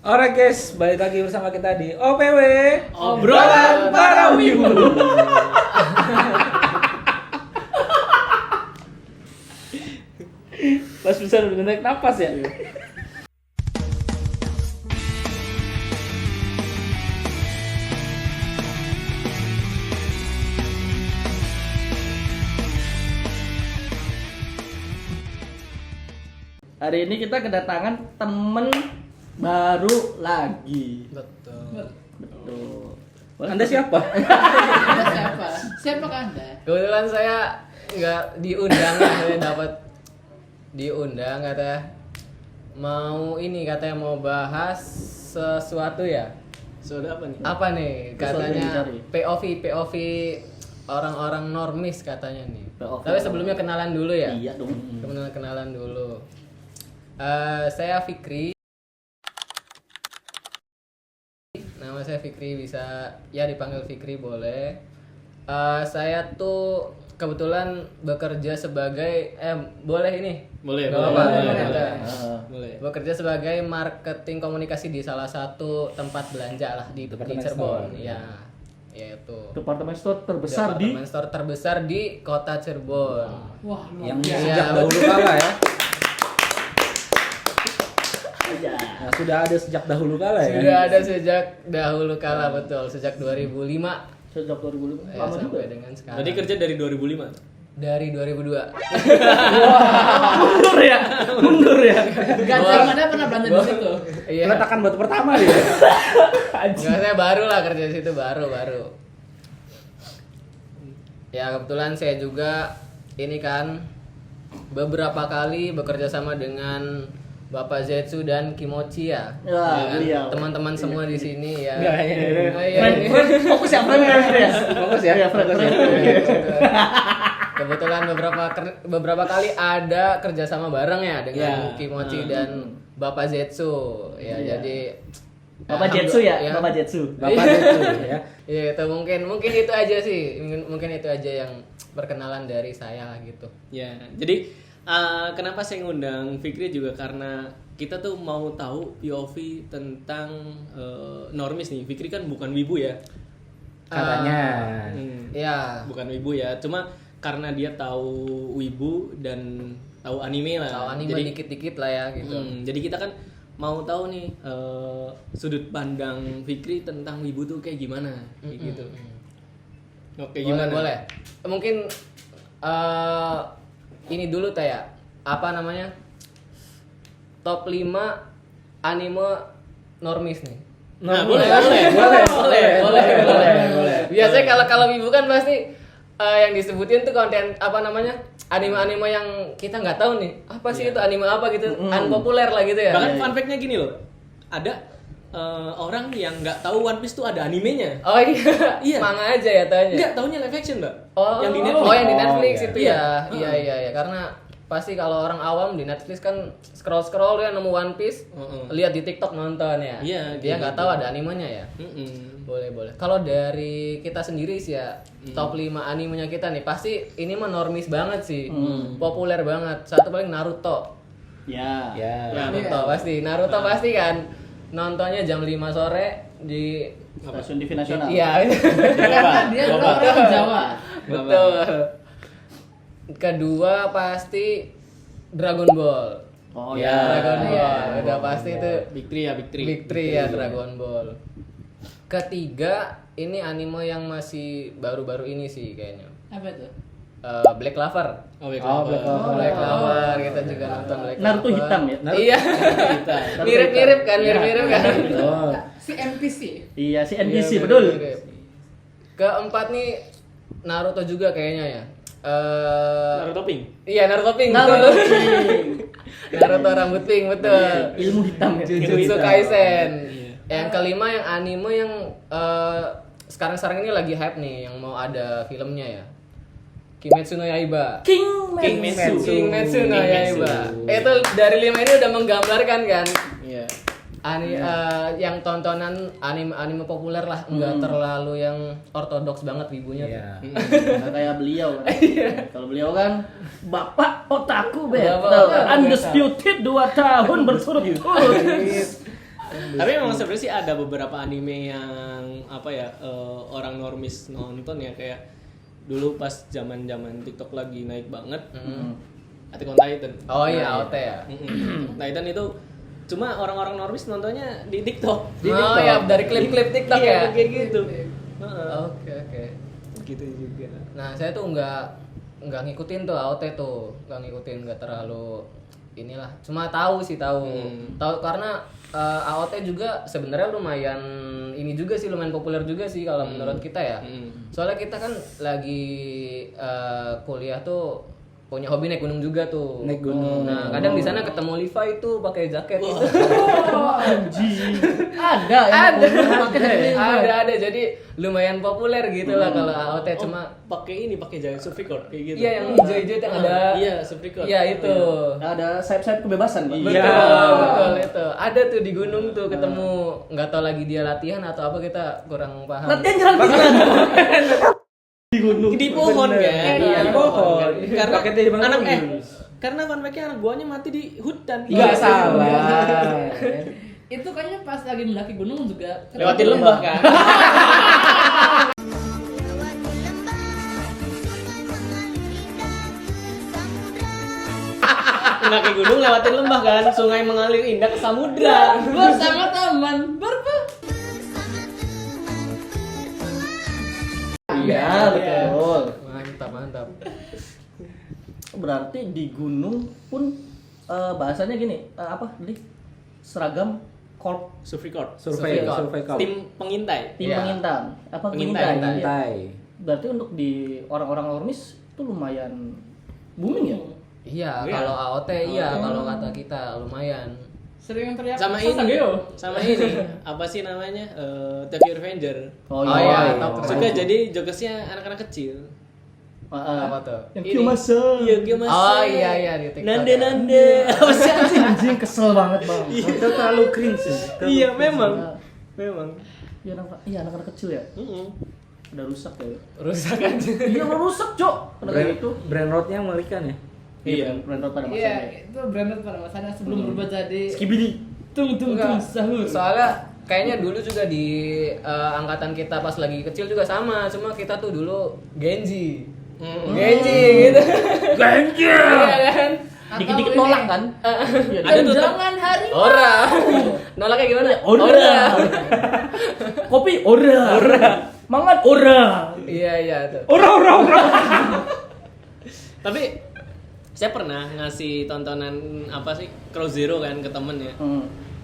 Alright guys, balik lagi bersama kita di OPW Obrolan Para Wibu. Pas bisa udah naik napas ya. Hari ini kita kedatangan temen baru lagi. Betul. Anda siapa? Anda siapa? Siapakah Anda? Kebetulan saya nggak diundang, saya dapat diundang katanya mau bahas sesuatu ya. Sudah apa nih? Apa nih? Sesuatu yang Katanya dicari. POV orang-orang normis katanya nih. POV Tapi sebelumnya kenalan dulu ya. Iya dong. Kenalan dulu. Saya Fikri. Nama saya Fikri, bisa ya dipanggil Fikri boleh. Saya tuh kebetulan bekerja sebagai boleh ini? Boleh, Nggak boleh, apa-apa, boleh, boleh. boleh. Boleh. Bekerja sebagai marketing komunikasi di salah satu tempat belanja lah di Departemen Cirebon. store. Ya, yaitu Departemen store terbesar di departemen store terbesar di kota Cirebon. Wah, yang luar biasa. sejak Iya, dahulu kala ya. Nah, sudah ada sejak dahulu kala ya. Sudah ada sejak dahulu kala, betul, sejak 2005 Sejak 2005. ya, Lama juga. sampai dengan sekarang. Tadi kerja dari 2005. Dari 2002. Mundur ya. Mundur ya. Enggak, zamannya pernah belanja di situ. Iya. Peletakan batu pertama dia. Enggak, saya baru lah kerja di situ, baru. Ya, kebetulan saya juga ini kan beberapa kali bekerja sama dengan Bapak Zetsu dan Kimochi ya. Ya, kan? beliau. Teman-teman semua di sini ya. Enggak, iya. Oh, iya, Friend, ini. friend, fokus ya, friend ya. Fokus ya. Iya, friend. Kebetulan beberapa kali ada kerjasama bareng ya dengan Ya. Kimochi dan Bapak Zetsu ya. Iya. Jadi Bapak Jetsu ya, alhamdulillah, Bapak Jetsu. Bapak itu ya. Iya, itu mungkin itu aja sih. Mungkin itu aja yang perkenalan dari saya lah gitu. Ya, jadi kenapa saya ngundang Fikri juga karena kita tuh mau tahu POV tentang normis nih. Fikri kan bukan wibu ya. Katanya. Ya. Bukan wibu ya. Cuma karena dia tahu wibu dan tahu anime lah. Tahu anime jadi dikit-dikit lah ya gitu. jadi kita kan mau tahu nih sudut pandang Fikri tentang wibu tuh kayak gimana, kayak gitu. Oke, gimana? Boleh. Mungkin ini dulu Taya. Apa namanya? Top 5 anime normis nih. Nah, boleh. Biasanya kalau ibu kan pasti yang disebutin tuh konten apa namanya? Anime-anime yang kita nggak tahu nih. Apa sih itu anime apa gitu? Unpopuler lah gitu ya. Bahkan fun fact-nya gini loh. Ada orang yang nggak tahu One Piece tuh ada animenya. Oh iya. Iya. Manga aja ya tanya. Enggak, taunya live action, Mbak. Oh, yang di Netflix. Oh, yang di Netflix Oh, itu iya. ya. Iya. Karena pasti kalau orang awam di Netflix kan scroll ya nemu One Piece, lihat di TikTok nonton ya. Iya, Dia gitu. nggak tahu ada animenya ya. Boleh. Kalau dari kita sendiri sih ya, top 5 animenya kita nih pasti ini mah normis banget sih. Populer banget. Satu paling Naruto. Ya. Ya. Naruto pasti. Naruto pasti kan nontonnya jam 5 sore di Stasiun TV Nasional. Iya. Karena dia adalah orang Jawa. Betul. Kedua pasti Dragon Ball. Oh Ya. Dragon Ball. Iya. Udah pasti itu Big Three ya, Big Three. Big Three ya Dragon Ball. Ketiga ini anime yang masih baru-baru ini sih kayaknya. Apa itu? Black Clover. Oh, Big Oh, Black Clover. Black Clover kita juga nonton Black Clover. Naruto hitam ya? Iya. Mirip-mirip kan, mirip-mirip kan. Oh. Si NPC. Iya, si NBC Iya, betul. mirip-mirip. Keempat nih Naruto juga kayaknya ya. Naruto Pink. Iya Naruto Pink. Naruto betul. Pink. Naruto rambut pink betul. Ilmu hitam ya. Jujutsu Kaisen. Iya. Yang kelima yang anime yang sekarang ini lagi hype nih yang mau ada filmnya ya. Kimetsu no Yaiba. Kimetsu. Kimetsu no Yaiba. Itu dari 5 ini udah menggambarkan kan. Iya. Yang tontonan anime populer lah, enggak terlalu yang ortodoks banget ibunya. Iya. Nggak kayak beliau kan. Kalau beliau kan Bapak Otaku Bapak betul. Otaku. Undisputed 2 tahun berturut-turut. Tapi memang sebenarnya sih ada beberapa anime yang apa ya orang normis nonton ya, kayak dulu pas zaman TikTok lagi naik banget. Attack on Titan. Oh iya, AOT ya. Titan itu cuma orang-orang normis nontonnya di TikTok. Oh ya, dari klip-klip TikTok ya. Iya, kayak gitu. Oke. Gitu juga. Nah, saya tuh nggak ngikutin tuh AOT tuh, nggak terlalu inilah. Cuma tahu karena AOT juga sebenarnya lumayan ini juga sih, lumayan populer juga sih kalau menurut kita ya. Soalnya kita kan lagi kuliah tuh punya hobi naik gunung juga tuh. Naik gunung. Nah, kadang di sana ketemu Levi tuh pakai jaket gitu. Ada. Jadi lumayan populer gitu lah kalau AOT, cuma pakai jaket Supreme kayak gitu. iya yang hijau-hijau yang ada. Iya, Supreme. Iya itu. Ada sayap-sayap kebebasan, Pak. Betul itu. Ada tuh di gunung tuh ketemu, nggak tahu lagi dia latihan atau apa, kita kurang paham. Latihan jalan-jalan. Di pohon kan? Iya, di pohon. Karena Paketnya di anak bagus. karena fun fact-nya anak buahnya mati di hutan. Enggak salah. Itu kayaknya pas lagi mendaki gunung juga Lewatin lembah kan? Mendaki gunung lewatin lembah kan, sungai mengalir indah ke samudra. bersama teman Iya, betul. Mantap. Berarti di gunung pun bahasanya gini, apa? Tadi seragam korp Supreme. Survei kau. Tim pengintai. tim Iya. pengintai. Apa Pengintai. pengintai? Iya. Pantai. Berarti untuk di orang-orang normis itu lumayan booming ya? Iya, Iya. kalau AOT iya, kalau kata kita lumayan. sering teriak Sama Sasageo. ini apa sih namanya, Tokyo Revenger. Oh iya, top Suka jadi jokesnya anak-anak kecil. Apa tuh? Yang Ini. Kiyomasa. Iya, Kiyomasa. Oh iya di TikTok. Nande apa sih anjing? Anjing kesel banget, Bang. Itu terlalu cringe. Iya memang Iya, anak-anak kecil ya. Udah rusak ya. Rusak aja. Iya, udah rusak, Cok. Udah kayak gitu. Brand roadnya mengerikan ya. Iya. brand road pada Iya, masanya. itu branded pada masanya sebelum berubah jadi Skibidi. tung Enggak. sahur. Soalnya kayaknya dulu juga di angkatan kita pas lagi kecil juga sama, cuma kita tuh dulu Genji. Genji gitu. Genji. Iya kan? Dikit-dikit nolak kan? Iya, Ada tuh Jangan hari. Ora. Nolaknya gimana? Ora. Kopi ora. Mangan ora. Iya tuh. Ora. Tapi saya pernah ngasih tontonan apa sih, Cross Zero kan ke temen ya.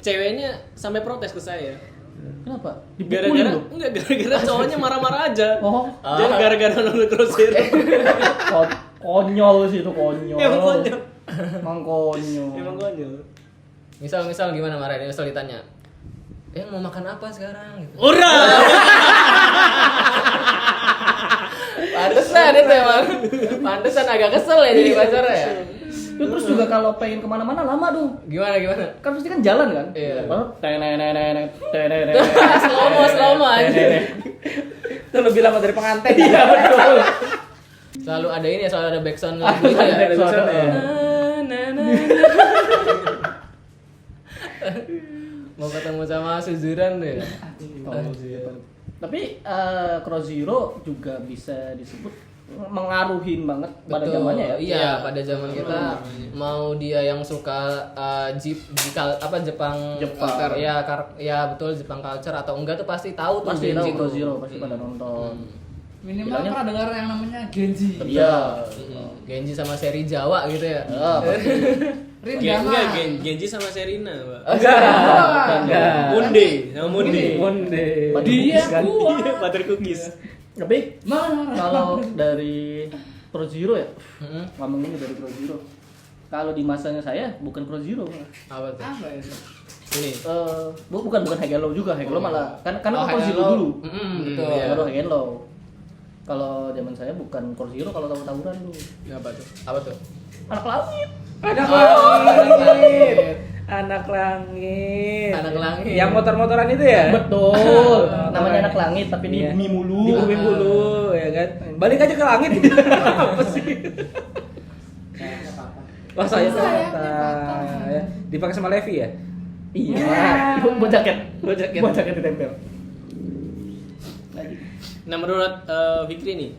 Ceweknya sampai protes ke saya. Kenapa? Gara-gara cowoknya marah-marah aja. Oh. Jadi gara-gara nonton Cross Zero. Konyol sih itu, konyol. Emang konyol. Emang konyol. Emang konyol. Misal gimana marah dia, misal ditanya, mau makan apa sekarang? Gitu. Ora. Pantesan itu emang. Pantesan agak kesel ya jadi pacarnya ya. Terus juga kalau pengen kemana-mana lama dong. Gimana? Kan pasti kan jalan kan? Iya. Slow-mo aja. Itu lebih lama dari pengantin. Iya betul. Selalu ada ini ya, selalu ada backsound lagu itu ya. Ada backsound ya. Mau ketemu sama Suzuran deh. Tapi Cross Zero juga bisa disebut mengaruhin banget pada Betul. zamannya ya. Iya, pada zaman kita mau dia yang suka Jepang Jepang. ya betul, Jepang culture atau enggak tuh pasti tahu tuh Pasti tahu Genji Cross tuh. Zero, pasti pada nonton. Minimal Bilangnya- pernah dengar yang namanya Genji. Iya. Genji sama seri Jawa gitu ya. Rindama. Enggak, Genji sama Serina, Pak. Enggak. Munde, sama Munde. Monde. Dia kuat. Iya, butter cookies. Tapi Mana? kalau dari Cross Zero ya, Mm-mm. ngomongin dari Cross Zero. Kalau di masanya saya bukan Cross Zero. Apa tuh? Apa itu? Ini. Bukan Hegelo juga, Hegelo malah kan Oh, Cross Zero Hegelo. dulu. Betul. Iya, baru Hegelo. Kalau zaman saya bukan Cross Zero, kalau tawuran dulu. Apa tuh? Apa tuh? Anak langit. Anak langit. Anak langit. Yang motor-motoran itu ya? Betul. Namanya anak langit tapi di Iya. bumi mulu. Di bumi mulu, ya kan? Balik aja ke langit. Apa sih? Wah, saya patah. Ya. Dipakai sama Levi ya? Iya. Buat jaket. Buat jaket. Buat jaket ditempel. Nah menurut Fikri nih,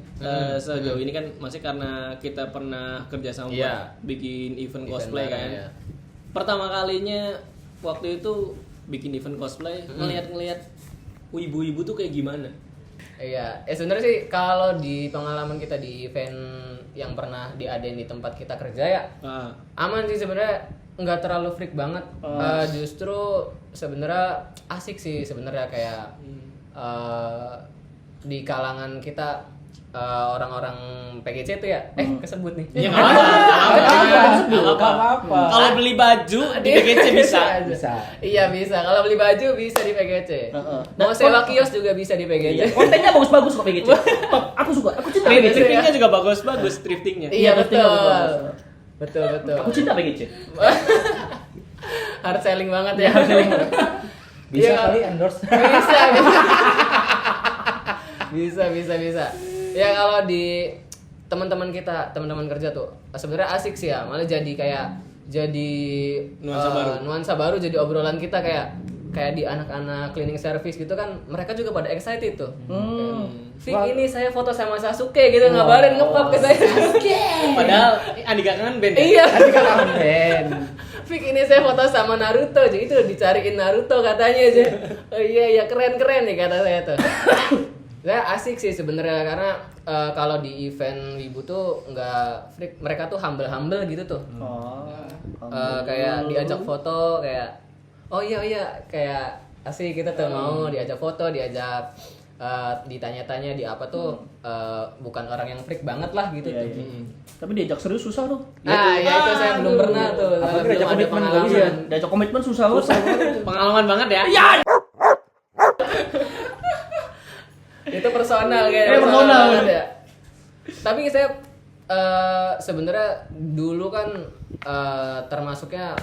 sejauh ini kan masih karena kita pernah kerjasama Iya. buat bikin event Event cosplay bareng, kan. ya. Pertama kalinya waktu itu bikin event cosplay, ngelihat ibu-ibu tuh kayak gimana? Iya, sebenarnya sih kalau di pengalaman kita di event yang pernah diadain di tempat kita kerja ya, aman sih sebenarnya, nggak terlalu freak banget. Justru sebenarnya asik sih sebenarnya kayak di kalangan kita orang-orang PGC itu ya, kesebut nih. Ya nggak apa-apa. Kalau beli baju di PGC bisa. Iya bisa. Kalau beli baju bisa di PGC. Mau sewa kios juga bisa di PGC. Iya. Kontennya bagus-bagus kok PGC. Top. Aku suka. Aku cinta PGC. Thriftingnya juga bagus-bagus thriftingnya. Iya betul. Betul. Betul. Aku cinta PGC. Hard selling banget ya. Bisa Iya, kali endorse. Bisa. Ya kalau di teman-teman kita, teman-teman kerja tuh sebenarnya asik sih ya. Malah jadi nuansa baru jadi obrolan kita kayak di anak-anak cleaning service gitu kan, mereka juga pada excited tuh. Fik ini saya foto sama Sasuke gitu, ngabarin nge-pop ke saya. Padahal Andika kan band. Iya. Ben. Fik ini saya foto sama Naruto, jadi itu dicariin Naruto katanya aja. Oh iya keren nih kata saya tuh. Saya asik sih sebenarnya karena kalau di event Wibu tuh nggak freak, mereka tuh humble gitu tuh. Kayak diajak foto kayak oh iya kayak asik kita tuh mau diajak foto, diajak ditanya-tanya di apa tuh bukan orang yang freak banget lah gitu tuh. Tapi diajak serius susah tuh. Ya itu saya belum pernah tuh. Apa Belum diajak ada komitmen nggak bisa. pengalaman. Diajak komitmen susah banget. Pengalaman banget ya. Iya. Itu personal kayak personal banget ya. Tapi saya sebenarnya dulu kan termasuknya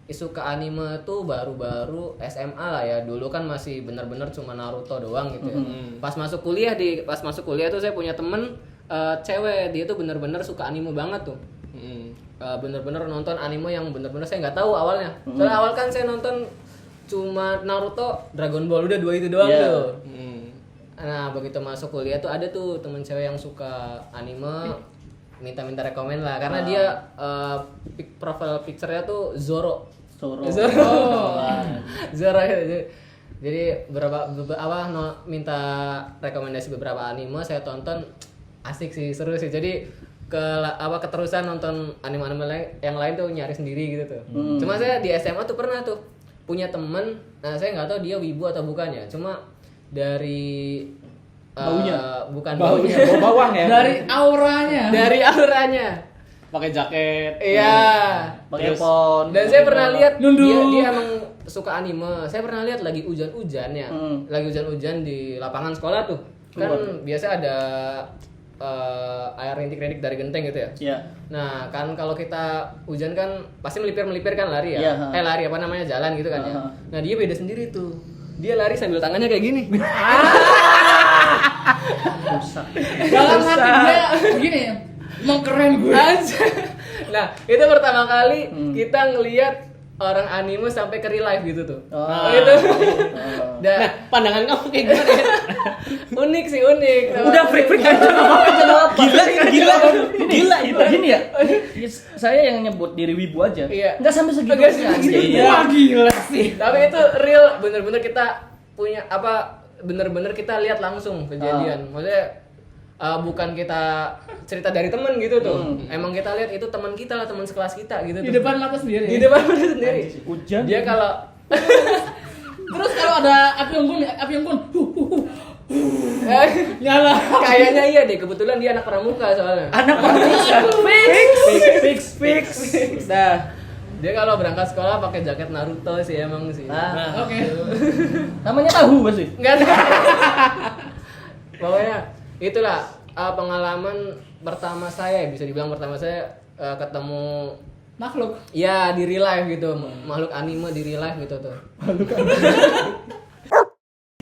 isu ke anime tuh baru-baru SMA lah ya. Dulu kan masih bener-bener cuma Naruto doang gitu ya. Pas masuk kuliah tuh saya punya temen cewek, dia tuh bener-bener suka anime banget tuh. Bener-bener nonton anime yang bener-bener saya nggak tahu awalnya. Soalnya awal kan saya nonton cuma Naruto, Dragon Ball, udah 2 itu doang tuh. Nah begitu masuk kuliah tuh ada tuh temen cewek yang suka anime, minta rekomen lah karena dia profile picture-nya tuh Zoro. Jadi minta rekomendasi beberapa anime, saya tonton, asik sih, seru sih. Jadi keterusan nonton anime-anime yang lain tuh nyari sendiri gitu tuh. Cuma saya di SMA tuh pernah tuh punya temen, nah saya nggak tahu dia wibu atau bukan ya, cuma dari bukan baunya, Bau bawang ya. Dari auranya. Pakai jaket. Iya. Pakai phone. Dan saya pernah lihat Nunduk. dia emang suka anime. Saya pernah lihat lagi hujan-hujan ya. Lagi hujan-hujan di lapangan sekolah tuh. Kan biasa ada air rintik-rintik dari genteng gitu ya. Iya. Nah, kan kalau kita hujan kan pasti melipir kan lari ya. Iya, Lari apa namanya, jalan gitu kan ya. Nah, dia beda sendiri tuh. Dia lari sambil tangannya kayak gini. Dalam hati dia begini ya. Emang keren gue. Nah, itu pertama kali kita ngelihat orang anime sampai ke real life gitu tuh. Itu. Nah, pandangan kamu kayak gimana ya? Unik sih, unik. Udah freak aja apa? Gila. Gini ya. Saya yang nyebut diri wibu aja. Iya. Enggak sampai segitu. Nggak sampai segitu. Iya. Wah gila sih. Tapi itu real, bener-bener kita punya bener-bener kita lihat langsung kejadian. Maksudnya bukan kita cerita dari temen gitu tuh. Emang kita lihat itu teman kita lah, teman sekelas kita gitu Di tuh. depan mata sendiri. Di depan mata sendiri. Hujan. Dia kalau Terus kalau ada api unggun, nyala. kayaknya iya deh, kebetulan dia anak pramuka soalnya. Anak fix. Nah, dia kalau berangkat sekolah pakai jaket Naruto sih emang sih. Oke. Namanya tahu pasti. Enggak tahu. Pokoknya itulah pengalaman pertama saya, bisa dibilang pertama saya ketemu Makhluk. ya di real life gitu, makhluk anime di real life gitu tuh.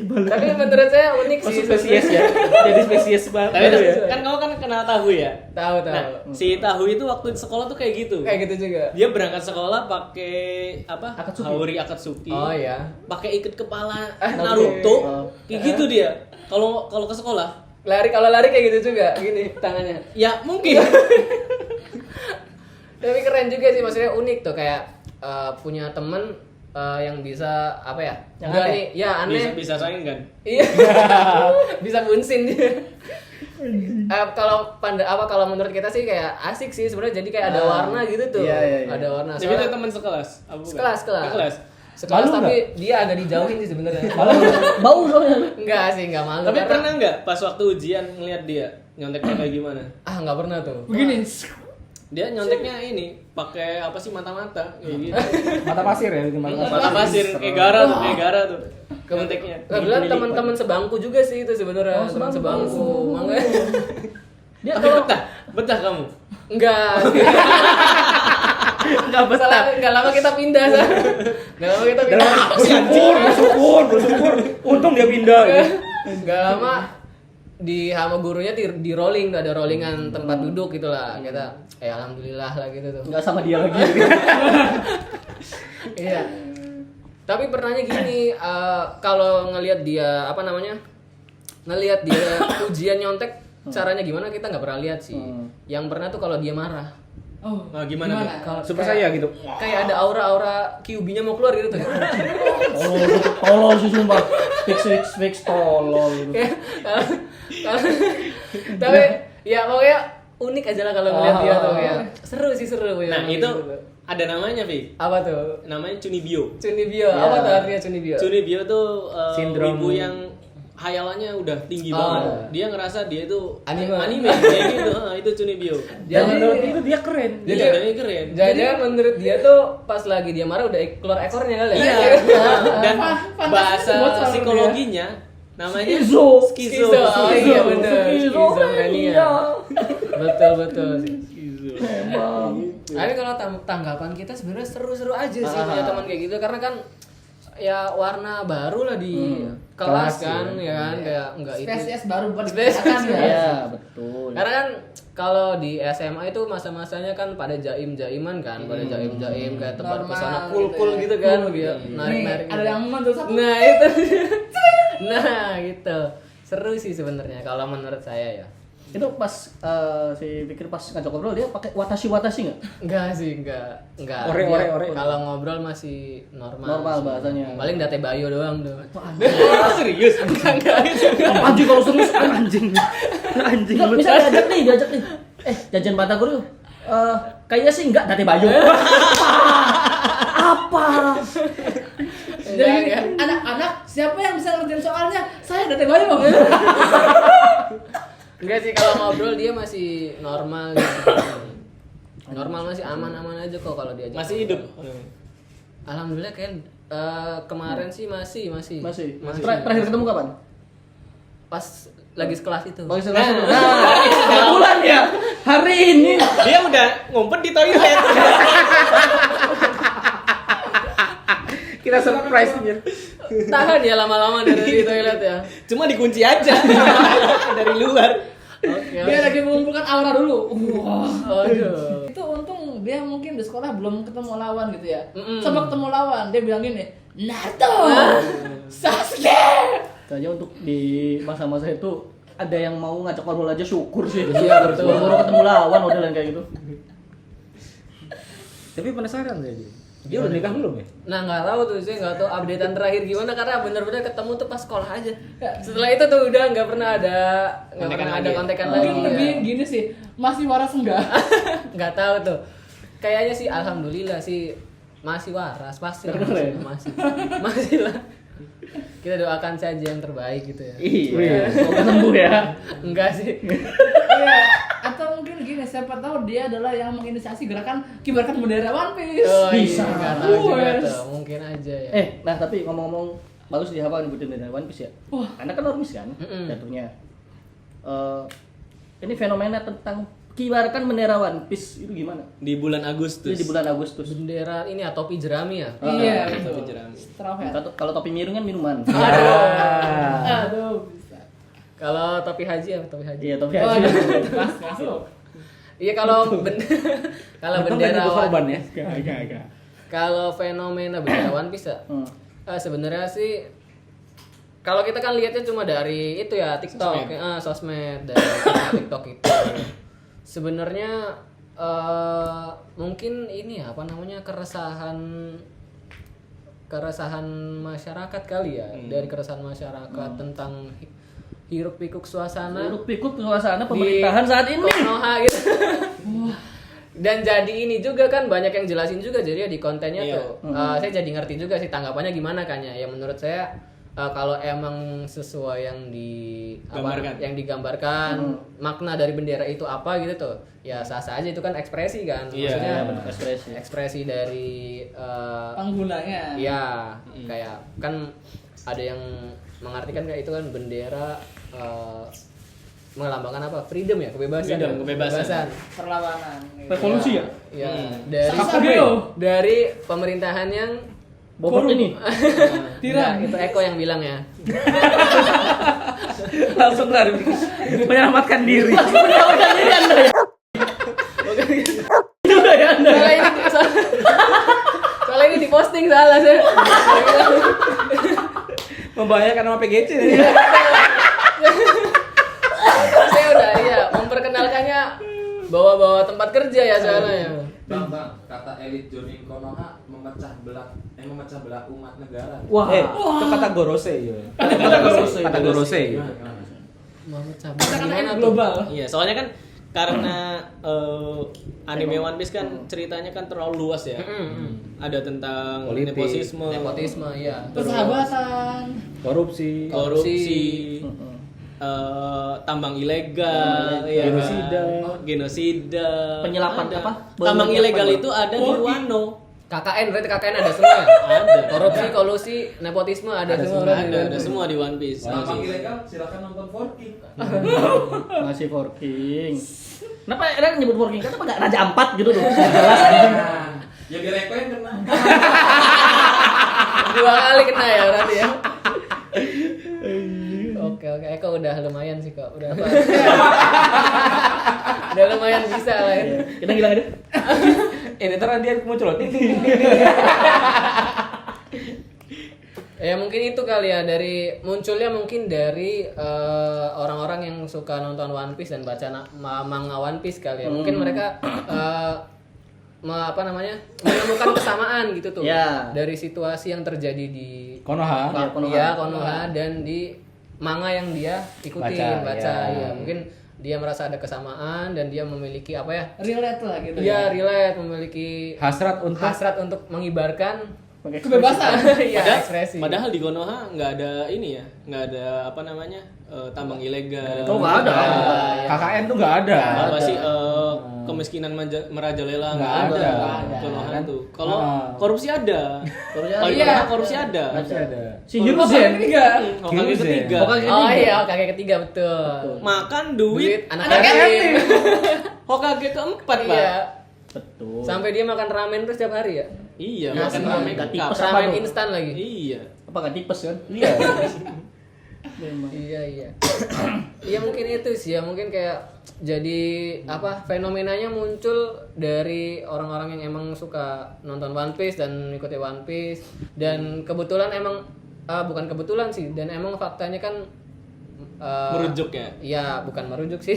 Tapi menurut saya unik sih. Spesies ya. Jadi spesies banget. Tapi ya. kan kamu kan kenal Tahu ya? Tahu. Nah, si Tahu itu waktu di sekolah tuh kayak gitu. Kayak gitu juga. Dia berangkat sekolah pakai apa? Akatsuki. Haori Akatsuki. Oh iya. Pakai ikat kepala Naruto. Kayak gitu dia. Kalau ke sekolah. Kalau lari kayak gitu juga, gini tangannya. Ya mungkin. Tapi keren juga sih, maksudnya unik tuh kayak punya temen yang bisa apa ya? Yang berani, aneh. ya aneh. Bisa saing kan? Iya. Bisa bunsin dia. Kalau menurut kita sih kayak asik sih sebenarnya, jadi kayak ada warna gitu tuh. Iya. Ada warna. Tapi itu teman sekelas. Apa bukan? Sekelas. Malu Tapi dia agak dijauhin sih sebenarnya. Bau soalnya. Enggak sih, enggak malu. Tapi karena- pernah nggak pas waktu ujian ngeliat dia nyonteknya kayak gimana? enggak pernah tuh. Begini. Dia nyonteknya ini pakai apa sih mata-mata kayak gitu. Mata pasir ya, bikin Mata pasir kayak gara tuh. Nyonteknya. Kebetulan teman-teman sebangku juga sih itu sebenarnya, teman sebangku. Makanya Dia Tapi kalau betah kamu. enggak. Enggak lama kita pindah, Sa. Enggak lama kita pindah. bersyukur. Untung dia pindah. Enggak lama di sama gurunya di rolling, ada rollingan tempat duduk gitulah. Kita alhamdulillah lah gitu tuh. nggak sama dia lagi. Iya. Tapi pernahnya gini, kalau ngelihat dia ngelihat dia ujian nyontek, caranya gimana kita nggak pernah lihat sih. Yang pernah tuh kalau dia marah, Oh. Nah, gimana? kalau Super saya gitu. kayak ada aura QB-nya mau keluar gitu tuh. Tolol sih sumpah. Fix tolol gitu. Tapi ya pokoknya unik aja lah kalau ngeliat dia tuh ya. Seru ya. Nah, itu ada namanya, Vi. apa tuh? Namanya Chunibyo. Cunibyo. Apa tuh artinya Cunibyo? Chunibyo tuh Sindrom. ibu yang hayalannya udah tinggi Oh. banget. Dia ngerasa dia itu Anime. kayak gitu. Itu Chunibyo. Yang menurut itu dia keren. Dia jadinya keren. Jangan menurut dia tuh pas lagi dia marah udah keluar ekornya kali ya? Iya. Dan Fantastis bahasa buat selalu psikologinya namanya Skizo. Skizo. Oh iya bener. Skizofrenia. Iya. Betul sih. Emang. Tapi kalau tanggapan kita sebenarnya seru-seru aja sih punya teman kayak gitu, karena kan ya warna baru lah di kelas kan, ya kan kayak enggak itu. Spesies baru bukan Spesies. dikatakan ya. Iya, betul. Karena kan kalau di SMA itu masa-masanya kan pada jaim-jaiman kan, pada jaim-jaim kayak tebar Normal pesona gitu cool-cool ya. gitu kan, gitu. Nih, Narik-narik. ada gitu. yang mantul satu. Nah, itu. Nah, gitu. Seru sih sebenarnya kalau menurut saya ya. Itu pas si pikir pas ngajak ngobrol dia pakai watashi enggak? Enggak sih, enggak. Ore. Kalau ngobrol masih normal. Normal sih. bahasanya. Paling date bayo doang tuh. Serius? Anjing kalau serius anjing. Anjing. Misalnya diajak nih. Jajan Batagor yuk. Kayaknya sih enggak Date Bayo. Apa? Jadi anak-anak siapa yang bisa ngerjain soalnya? Saya Date Bayo. Enggak sih, kalau ngobrol dia masih normal gitu. Normal, masih aman-aman aja kok kalau diajak. Masih hidup. Alhamdulillah kan kemarin sih masih. Terakhir ketemu kapan? Pas lagi sekelas itu. Bagi selesai. Kebetulan ya. Hari ini. Dia udah ngumpet di toilet. Kita surprise nih. Tahan ya lama-lama dari toilet ya. Cuma dikunci aja dari luar. Oke. Dia lagi mengumpulkan aura dulu. Wah. Aduh. Itu untung dia mungkin di sekolah belum ketemu lawan gitu ya. Mm-mm. Coba ketemu lawan, dia bilang gini, Naruto, Sasuke. Kayaknya untuk di masa-masa itu ada yang mau ngajak ngobrol aja syukur sih. Iya, betul. Baru ketemu lawan modelan kayak gitu. Tapi penasaran saya dia udah nikah belum ya? Nah nggak tahu tuh, saya nggak tahu updatean terakhir gimana, karena benar-benar ketemu tuh pas sekolah aja. Setelah itu tuh udah nggak pernah ada kontekan lagi. Mungkin lebih gini sih, masih waras enggak? Nggak tahu tuh. Kayaknya sih alhamdulillah sih masih waras, pasti lah. Keren. Masih lah. Kita doakan saja yang terbaik gitu ya. Iya. Semoga sembuh ya. Enggak sih. Iya. Atau mungkin gini, siapa tahu dia adalah yang menginisiasi gerakan kibarkan bendera One Piece. Oh, Bisa. Nggak tahu juga Wes. tuh, mungkin aja ya. Nah tapi ngomong-ngomong bagus di apa nyebutin dari One Piece ya? Wah. Anak kan normis kan jatuhnya. Ini fenomena tentang kibarkan bendera One Piece itu gimana? Di bulan Agustus. Ini di bulan Agustus. Bendera ini ya, topi jerami ya. Iya, Topi betul. jerami. Straw hat. Kalau topi miring kan minuman. Aduh, bisa. Kalau topi haji ya, topi haji. Iya, tapi Oh, haji. masuk. Iya kalau kalau bendera korban ya. kalau fenomena bendera One Piece ya, sebenarnya sih kalau kita kan lihatnya cuma dari itu ya TikTok, sosmed dari TikTok itu. Sebenarnya mungkin ini ya apa namanya keresahan masyarakat kali ya, dari keresahan masyarakat tentang hiruk pikuk suasana. Hiruk pikuk suasana pemerintahan saat ini. Konoha gitu. Dan jadi ini juga kan banyak yang jelasin juga jadi ya di kontennya Iya. tuh. Saya jadi ngerti juga sih tanggapannya gimana kan ya. Ya menurut saya kalau emang sesuai yang digambarkan makna dari bendera itu apa gitu tuh. Ya sah-sah aja itu kan ekspresi kan. Iya, Maksudnya benar, ekspresi. ekspresi dari Penggunanya. ya kayak kan ada yang mengartikan kayak itu kan bendera melambangkan apa? Freedom ya, kebebasan. Freedom, kebebasan. Perlawanan. Revolusi ya? Ya, dari Sasabeo. dari pemerintahan yang Bobot ini. Tiran. Itu Eko yang bilang ya. Langsung lari. Menyelamatkan diri. Menyelamatkan diri Anda ya. Juga ya Anda. Soalnya ini diposting salah saya. Membahayakan sama PGC nih. Saya udah iya memperkenalkannya bawa-bawa tempat kerja ya soalnya. Bang, kata elit Jonin Konoha memecah belah umat negara. Wah. Itu kata Gorose ya. Kata Gorose ya. Memecah Kata-katanya belah global. Iya, soalnya kan karena anime One Piece kan ceritanya kan terlalu luas ya. Ada tentang Politik, nepotisme ya. Persahabatan. Korupsi. Tambang ilegal, ya. genosida, Penyelapan ada. apa? Tambang ilegal itu ada di Wano. KKN berarti KKN ada semua ya? Ada. Korupsi, kolusi, nepotisme ada semua. Ada semua di One Piece. Tambang ilegal silakan nonton Forking. Masih Forking. Kenapa era nyebut Forking? Kenapa enggak Raja Ampat gitu tuh? Jelas anjing. Ya biar Eko yang kena. 2 kali kena ya berarti ya. Oke, Eko udah lumayan sih kok. Udah lumayan bisa lah ya. Kita bilang aja. Ini ntar dia muncul. Ya mungkin itu kali ya munculnya mungkin dari orang-orang yang suka nonton One Piece dan baca manga One Piece kali ya. Mungkin mereka menemukan kesamaan gitu tuh. Ya. Dari situasi yang terjadi di Konoha. Konoha dan di manga yang dia ikutin baca ya. Mungkin dia merasa ada kesamaan dan dia memiliki apa ya? Relate lah gitu. Iya, relate, memiliki Hasrat untuk mengibarkan Kebebasan. Iya, ekspresi. Padahal di Konoha nggak ada ini ya, nggak ada apa namanya tambang ilegal. Oh, nggak ada. KKN tuh nggak ada. Apa sih kemiskinan merajalela nggak ada. Konoha tuh. Kalau korupsi ada. Korupsi ada. Si Hiruzen. Hokage ketiga. Oh iya, Hokage ketiga betul. Makan duit Anak yatim. Hokage keempat, Pak. Iya. Betul. Sampai dia makan ramen terus setiap hari ya. Iya, Nasi makan ramen nggak cup. tipes. Ramen instan lagi. Iya. Apa kan tipes kan? Iya. Iya. Iya mungkin itu sih ya, mungkin kayak jadi apa fenomenanya muncul dari orang-orang yang emang suka nonton One Piece dan mengikuti One Piece dan kebetulan emang bukan kebetulan sih dan emang faktanya kan Merujuk ya? Iya, bukan merujuk sih.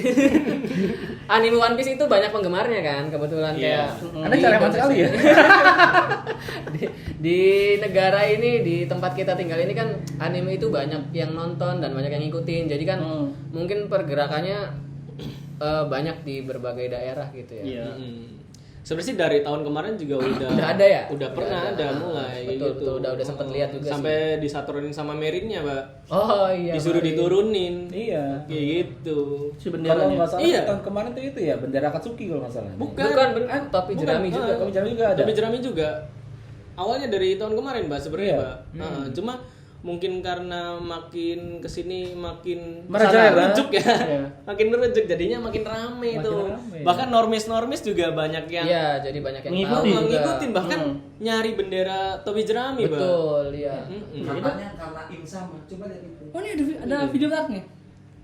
Anime One Piece itu banyak penggemarnya kan, kebetulan Iya. kayak Anda cereman sekali ya. di negara ini, di tempat kita tinggal ini kan anime itu banyak yang nonton dan banyak yang ngikutin. Jadi kan mungkin pergerakannya banyak di berbagai daerah gitu ya. Iya. Sebenarnya dari tahun kemarin juga udah ada ya? Udah pernah ada mulai Betul, gitu. betul, udah sempet lihat juga sampai disaturin sama meritnya, Pak. Oh iya. Disuruh Mari. diturunin. Iya. Kayak gitu. Si Kalau benderanya. nggak salah Iya. tahun kemarin tuh itu ya bendera Akatsuki kalau nggak salah. Bukan. Topi jerami juga. Topi jerami juga ada. Topi jerami juga. Awalnya dari tahun kemarin, Mbak, sebenarnya, Iya. Mbak. Cuma mungkin karena makin kesini makin Merajalela. merujuk ya. Iya. Makin merujuk jadinya makin rame Makin itu. rame. Bahkan normis juga banyak yang Iya, jadi banyak yang Ngikutin. tahu juga. ngikutin bahkan nyari bendera topi jerami, Betul, iya. Katanya karena insama. Coba lihat itu. Oh ini ada video menarik nih.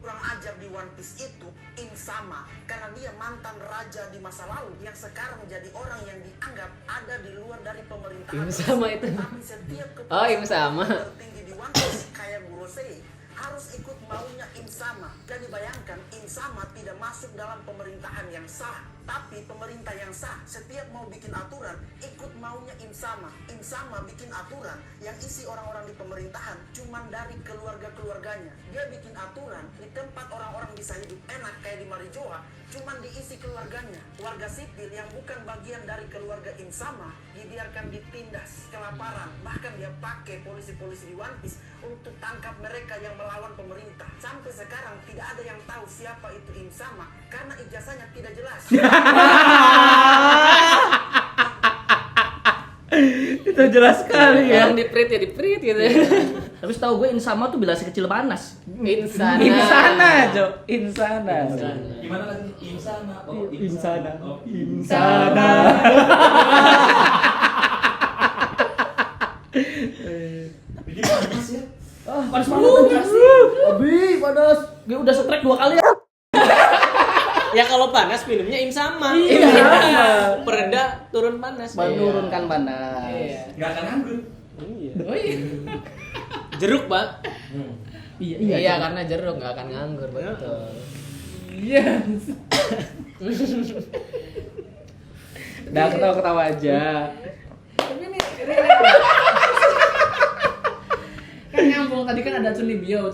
kurang ajar di One Piece itu Insama, karena dia mantan raja di masa lalu yang sekarang jadi orang yang dianggap ada di luar dari pemerintahan. Insama itu. Tapi setiap Oh, Insama. tertinggi di One Piece kayak Gorosei harus ikut maunya Insama. Jadi bayangkan Insama tidak masuk dalam pemerintahan yang sah, tapi pemerintah yang sah setiap mau bikin aturan ikut maunya Insama. Insama bikin aturan yang isi orang-orang di pemerintahan cuman dari keluarga-keluarganya. Dia bikin aturan di tempat orang-orang bisa hidup enak kayak di Marijoa cuman diisi keluarganya. Warga sipil yang bukan bagian dari keluarga Insama dibiarkan ditindas, kelaparan. Bahkan dia pakai polisi-polisi di One Piece untuk tangkap mereka yang melawan pemerintah. Sampai sekarang tidak ada yang tahu siapa itu Insama karena ijazahnya tidak jelas. Itu jelas sekali ya. Orang di-print ya di-print gitu. Tapi setahu gue Insama tuh bila kecil panas. Insana. Insana, Jo. Insana. Gimana lagi? Insana. Oh, Insana. Oh, Insana. Ini panas ya. Panas banget. Abi, panas. Gue udah strike 2 kali ya. Ya kalau panas minumnya Insama. Iya. Pereda turun panas. Menurunkan panas. Nggak akan anggun. Oh iya. Jeruk, Pak. Iya, karena jeruk nggak akan nganggur, betul. Iya. Udah ketawa-ketawa aja. Tapi ini kan nyambung tadi kan ada Cunibyo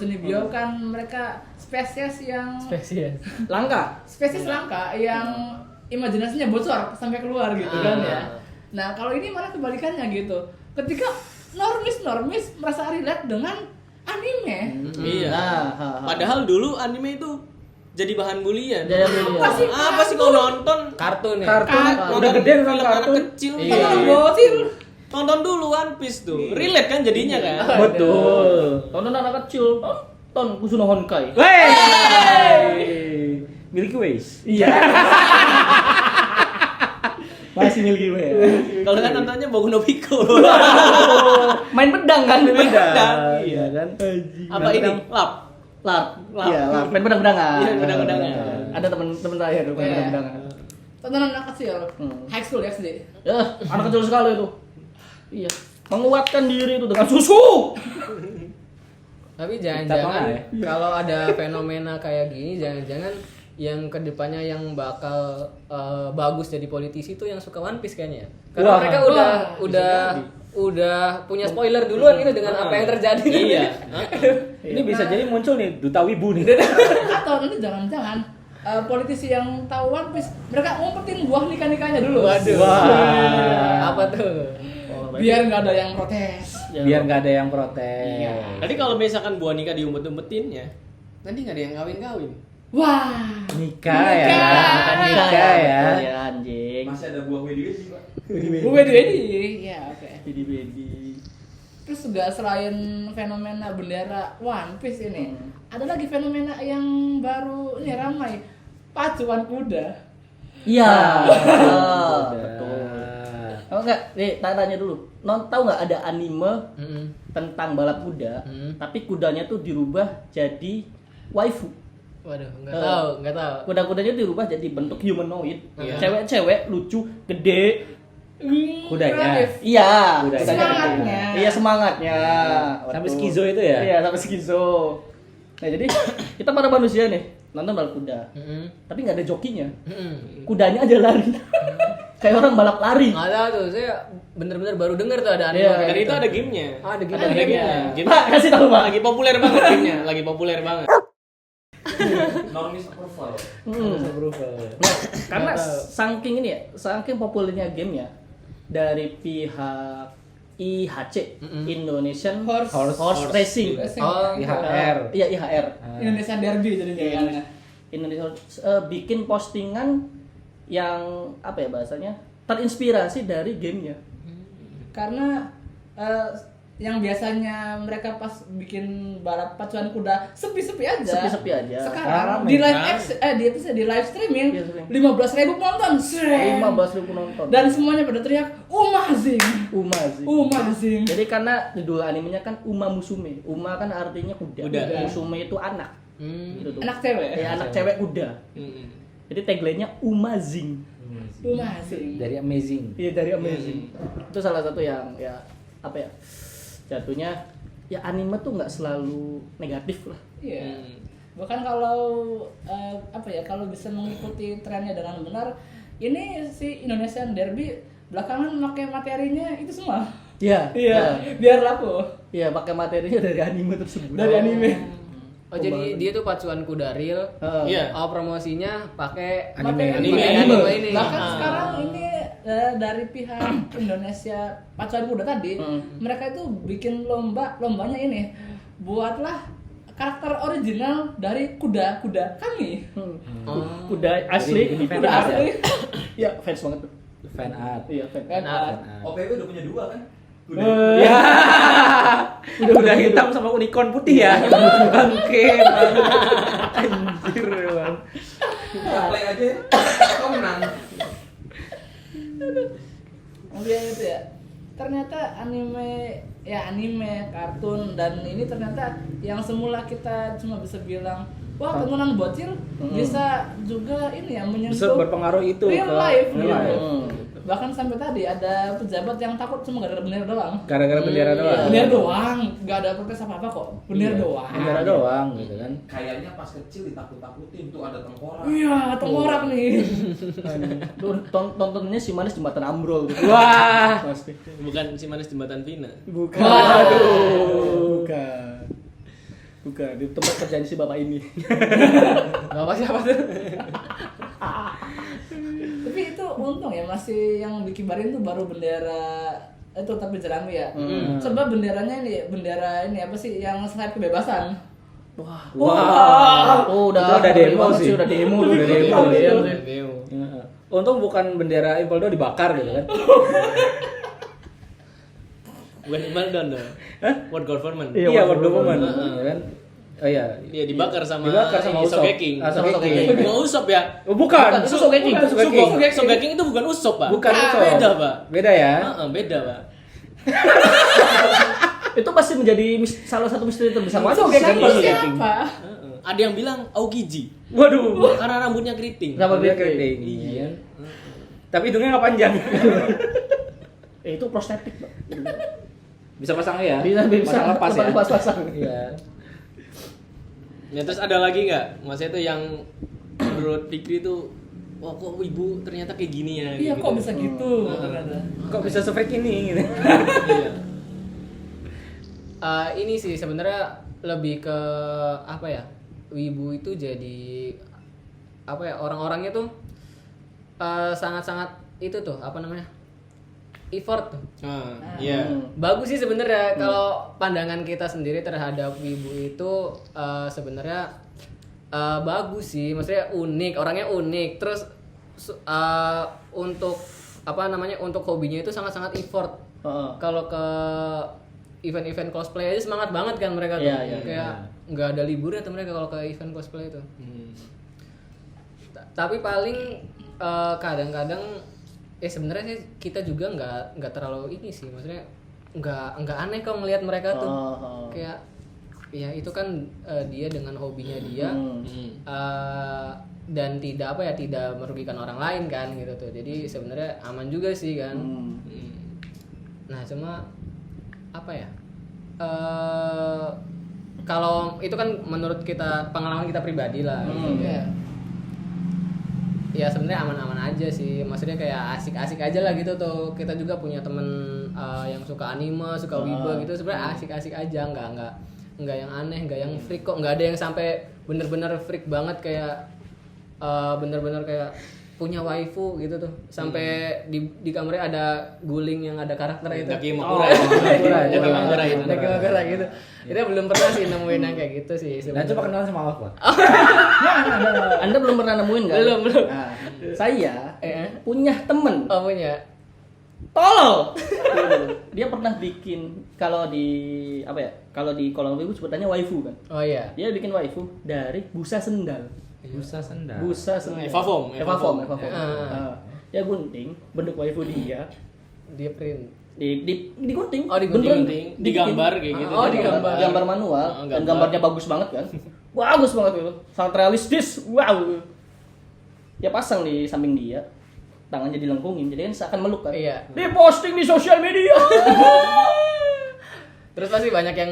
kan mereka spesies yang Langka. spesies langka yang imajinasinya bocor sampai keluar gitu kan ya. Nah kalau ini malah kebalikannya gitu. Ketika normis merasa relate dengan anime. Iya. Padahal dulu anime itu jadi bahan bulian. Apa sih kau nonton? Kartun ya. Udah gede nonton film anak kartun. kecil. Tonton bocil. Nonton dulu One Piece tuh. Relate kan jadinya kan? Betul. Tonton anak kecil. Tonton Kusuno Honkai. Wey. Milky Ways. Iya. Masih Milky Way. Kalau kan nontonnya Boku no Pico. Main pedang kan? Pedang. Iya kan? Apa ini? Lap. Lap. Lap. Iya, lap. Main pedang-pedangan. Iya, pedang-pedangan. Ada temen saya tuh main Iya. pedang-pedangan. Tontonan anak kecil. High school SD. Ya, anak kecil sekali itu. Iya. Menguatkan diri itu dengan susu. Tapi Kita jangan-jangan ya. kalau ada fenomena kayak gini, jangan-jangan yang kedepannya yang bakal bagus jadi politisi itu yang suka One Piece kayaknya. Karena Wah. mereka udah punya spoiler duluan gitu dengan apa yang terjadi. Iya. Ini bisa jadi muncul nih duta wibu nih. Atau nanti jangan-jangan politisi yang tahu One Piece mereka ngumpetin buah nikah-nikahnya dulu. Waduh. Wah. Apa tuh? Biar nggak ada yang protes. Biar nggak ada yang protes. Tadi kalau misalkan buah nikah diumpet-umpetin ya, nanti nggak ada yang kawin-kawin. Wah. Nikah ya. Nikah ya. Ya anjing. Masih ada buah wedi-wedi, Pak. Wedi. Ya oke. Jadi baby. Terus juga selain fenomena bendera One Piece ini, ada lagi fenomena yang baru ini ramai, pacuan kuda. Iya. Betul. Oh enggak, nih tanya dulu. Tahu nggak ada anime tentang balap kuda, tapi kudanya tuh dirubah jadi waifu. Waduh, nggak tahu. Kuda-kudanya dirubah jadi bentuk humanoid. Iya. Cewek-cewek lucu, gede. Kudanya. Kreatif. Iya, Kudanya. Semangatnya. Iya, semangatnya. Sampai Betul. skizo itu ya? Iya, sampai skizo. Nah, jadi kita para manusia nih nonton balap kuda. Tapi nggak ada jokinya. Kudanya aja lari. Kayak orang balap lari. Nggak tahu tuh, saya bener-bener baru denger tuh ada anime Iya. kayak Dan gitu. itu ada gamenya. Ada game. Ada Ada gamenya. gamenya. Game Pak, kasih tahu, Pak. lagi populer banget gamenya. Lagi populer banget. Normis approval. Karena saking ini ya, saking populernya game ya dari pihak IHC, Indonesian Horse Racing. Oh, IHR. Iya, IHR. Indonesia Derby jadinya. Indonesia bikin postingan yang apa ya bahasanya? Terinspirasi dari gamenya. Karena yang biasanya mereka pas bikin balap pacuan kuda sepi-sepi aja. Sepi-sepi aja. Sekarang Rame. di live streaming Iya, streaming. 15.000 penonton. 15.000 penonton. Dan semuanya pada teriak Umazing. Umazing. Jadi karena judul animenya kan Uma Musume. Uma kan artinya kuda. Kuda. Musume itu anak. Gitu tuh. Anak cewek. Ya, anak cewek kuda. Mm-mm. Jadi tagline-nya Umazing. Masih. Dari amazing. Iya, dari Amazing. Itu salah satu yang ya apa ya? Jatuhnya ya anime tuh nggak selalu negatif lah. Iya. Bahkan kalau apa ya, kalau bisa mengikuti trennya dengan benar, ini si Indonesian Derby belakangan pakai materinya itu semua. Iya. Iya, biar laku. Iya, pakai materinya dari anime tersebut. Dari anime. Oh jadi dia tuh pacuan kuda real. Iya. Oh promosinya pakai Pakai Anime. ini. Bahkan sekarang ini dari pihak Indonesia Pacuan Kuda tadi, mereka itu bikin lombanya ini, buatlah karakter original dari kuda-kuda kami. Kuda asli, Ini fan Kuda art ya? asli. Iya, fans banget tuh. Fan art. Iya, fans. Kan, OPW udah punya 2 kan? Ya. Udah hitam sama unicorn putih ya. Bangke. Anjir, Bang. Play aja, kau menang. Kemudian itu ya, ternyata anime, kartun, dan ini ternyata yang semula kita cuma bisa bilang wah tontonan bocil, bisa juga ini ya Bisa menyentuh berpengaruh itu real ke life real gitu. life. Bahkan sampai tadi ada pejabat yang takut cuma gara-gara bendera doang. Gara-gara bendera doang. Bendera doang, nggak ada protes apa-apa kok. Bendera Iya, doang. Bendera doang gitu kan. Kayaknya pas kecil ditakut-takutin tuh ada tengkorak. Iya, tengkorak nih. Tontonnya si Manis Jembatan Ambrol gitu. Wah. Pasti. Bukan si manis jembatan Vina. Bukan. Waduh. Bukan di tempat kerjaan si bapak ini. Bapak siapa tuh? Tapi itu untung ya, masih yang dikibarin tuh baru bendera itu tapi jerami ya. Coba benderanya ini, bendera ini apa sih yang sayap kebebasan. Wah. Oh, udah itu udah demo banget sih. udah demo tuh. Udah demo. Iya. Demo. Heeh. Untung bukan bendera Impel 2 dibakar gitu kan. Bukan Imeldan dong. World Government. Iya, World Government. Heeh. Ya kan? Oh iya. Iya dibakar sama Usop. Sogeking. Sama Sogeking. Bukan Usop ya? Oh, bukan. Itu Sogeking. Itu Sogeking. Sogeking itu bukan Usop, Pak. Bukan Usop. Beda, Pak. Beda ya? Heeh, beda, Pak. Itu pasti menjadi salah satu misteri terbesar One Piece kan Sogeking Pak itu Sogeking. siapa? Heeh. Ada yang bilang Aokiji. Waduh. Karena rambutnya keriting. Sama Dia keriting. keriting. Iya. Tapi hidungnya nggak panjang. Itu prostetik, Pak. Bisa pasangnya ya? Bisa Pasang lepas ya? Pas-pasan. Iya. Ya terus ada lagi nggak? Maksudnya itu yang menurut Fikri itu, oh kok ibu ternyata kayak gini ya? Iya, gitu. kok bisa gitu ternyata. Kok bisa se-freak ini gitu. Iya. Ini sih sebenarnya lebih ke apa ya? Wibu itu jadi apa ya? Orang-orangnya tuh sangat-sangat itu tuh apa namanya? Effort tuh. Iya. Bagus sih sebenarnya kalau pandangan kita sendiri terhadap wibu itu sebenarnya bagus sih, maksudnya unik, orangnya unik. Terus untuk apa namanya, untuk hobinya itu sangat-sangat effort. Kalau ke event-event cosplay aja semangat banget kan mereka tuh. Iya, Kayak nggak ada liburnya tuh mereka kalau ke event cosplay itu. Tapi paling kadang-kadang ya sebenarnya sih kita juga nggak terlalu ini sih, maksudnya nggak aneh kok ngelihat mereka tuh. Kayak ya itu kan dia dengan hobinya dia dan tidak apa ya, tidak merugikan orang lain kan gitu tuh, jadi sebenarnya aman juga sih kan. Nah cuma apa ya, kalau itu kan menurut kita, pengalaman kita pribadi lah gitu. Ya sebenarnya aman-aman aja sih, maksudnya kayak asik-asik aja lah gitu tuh. Kita juga punya temen yang suka anime, suka wibu gitu, sebenarnya asik-asik aja, nggak yang aneh, nggak yang freak kok, nggak ada yang sampai bener-bener freak banget kayak bener-bener kayak punya waifu gitu tuh, sampai di kamarnya ada guling yang ada karakter itu. Daki Makura. Daki Makura itu. Daki Makura gitu. Itu belum pernah sih nemuin yang kayak gitu sih. Nah, coba kenalan sama apa? Anda belum pernah nemuin kan? Belum. Nah, saya punya temen Oh punya. tolol. Dia pernah bikin, kalau di apa ya? Kalau di kolom wibu sebutannya waifu kan. Oh iya. Dia bikin waifu dari busa sendal. Busa sendal. Busa sendal. Evafom. Ya gunting bentuk waifu dia. Dia print. Digunting. Oh, digunting. Beneran Digambar kayak gitu. Oh, digambar. Gambar manual dan gambar. gambarnya bagus banget kan. Bagus banget itu. Sangat realistis. Wow. Dia pasang di samping dia. Tangannya dilengkungin, jadi kan seakan meluk kan. Iya. Dia posting di sosial media. Terus pasti banyak yang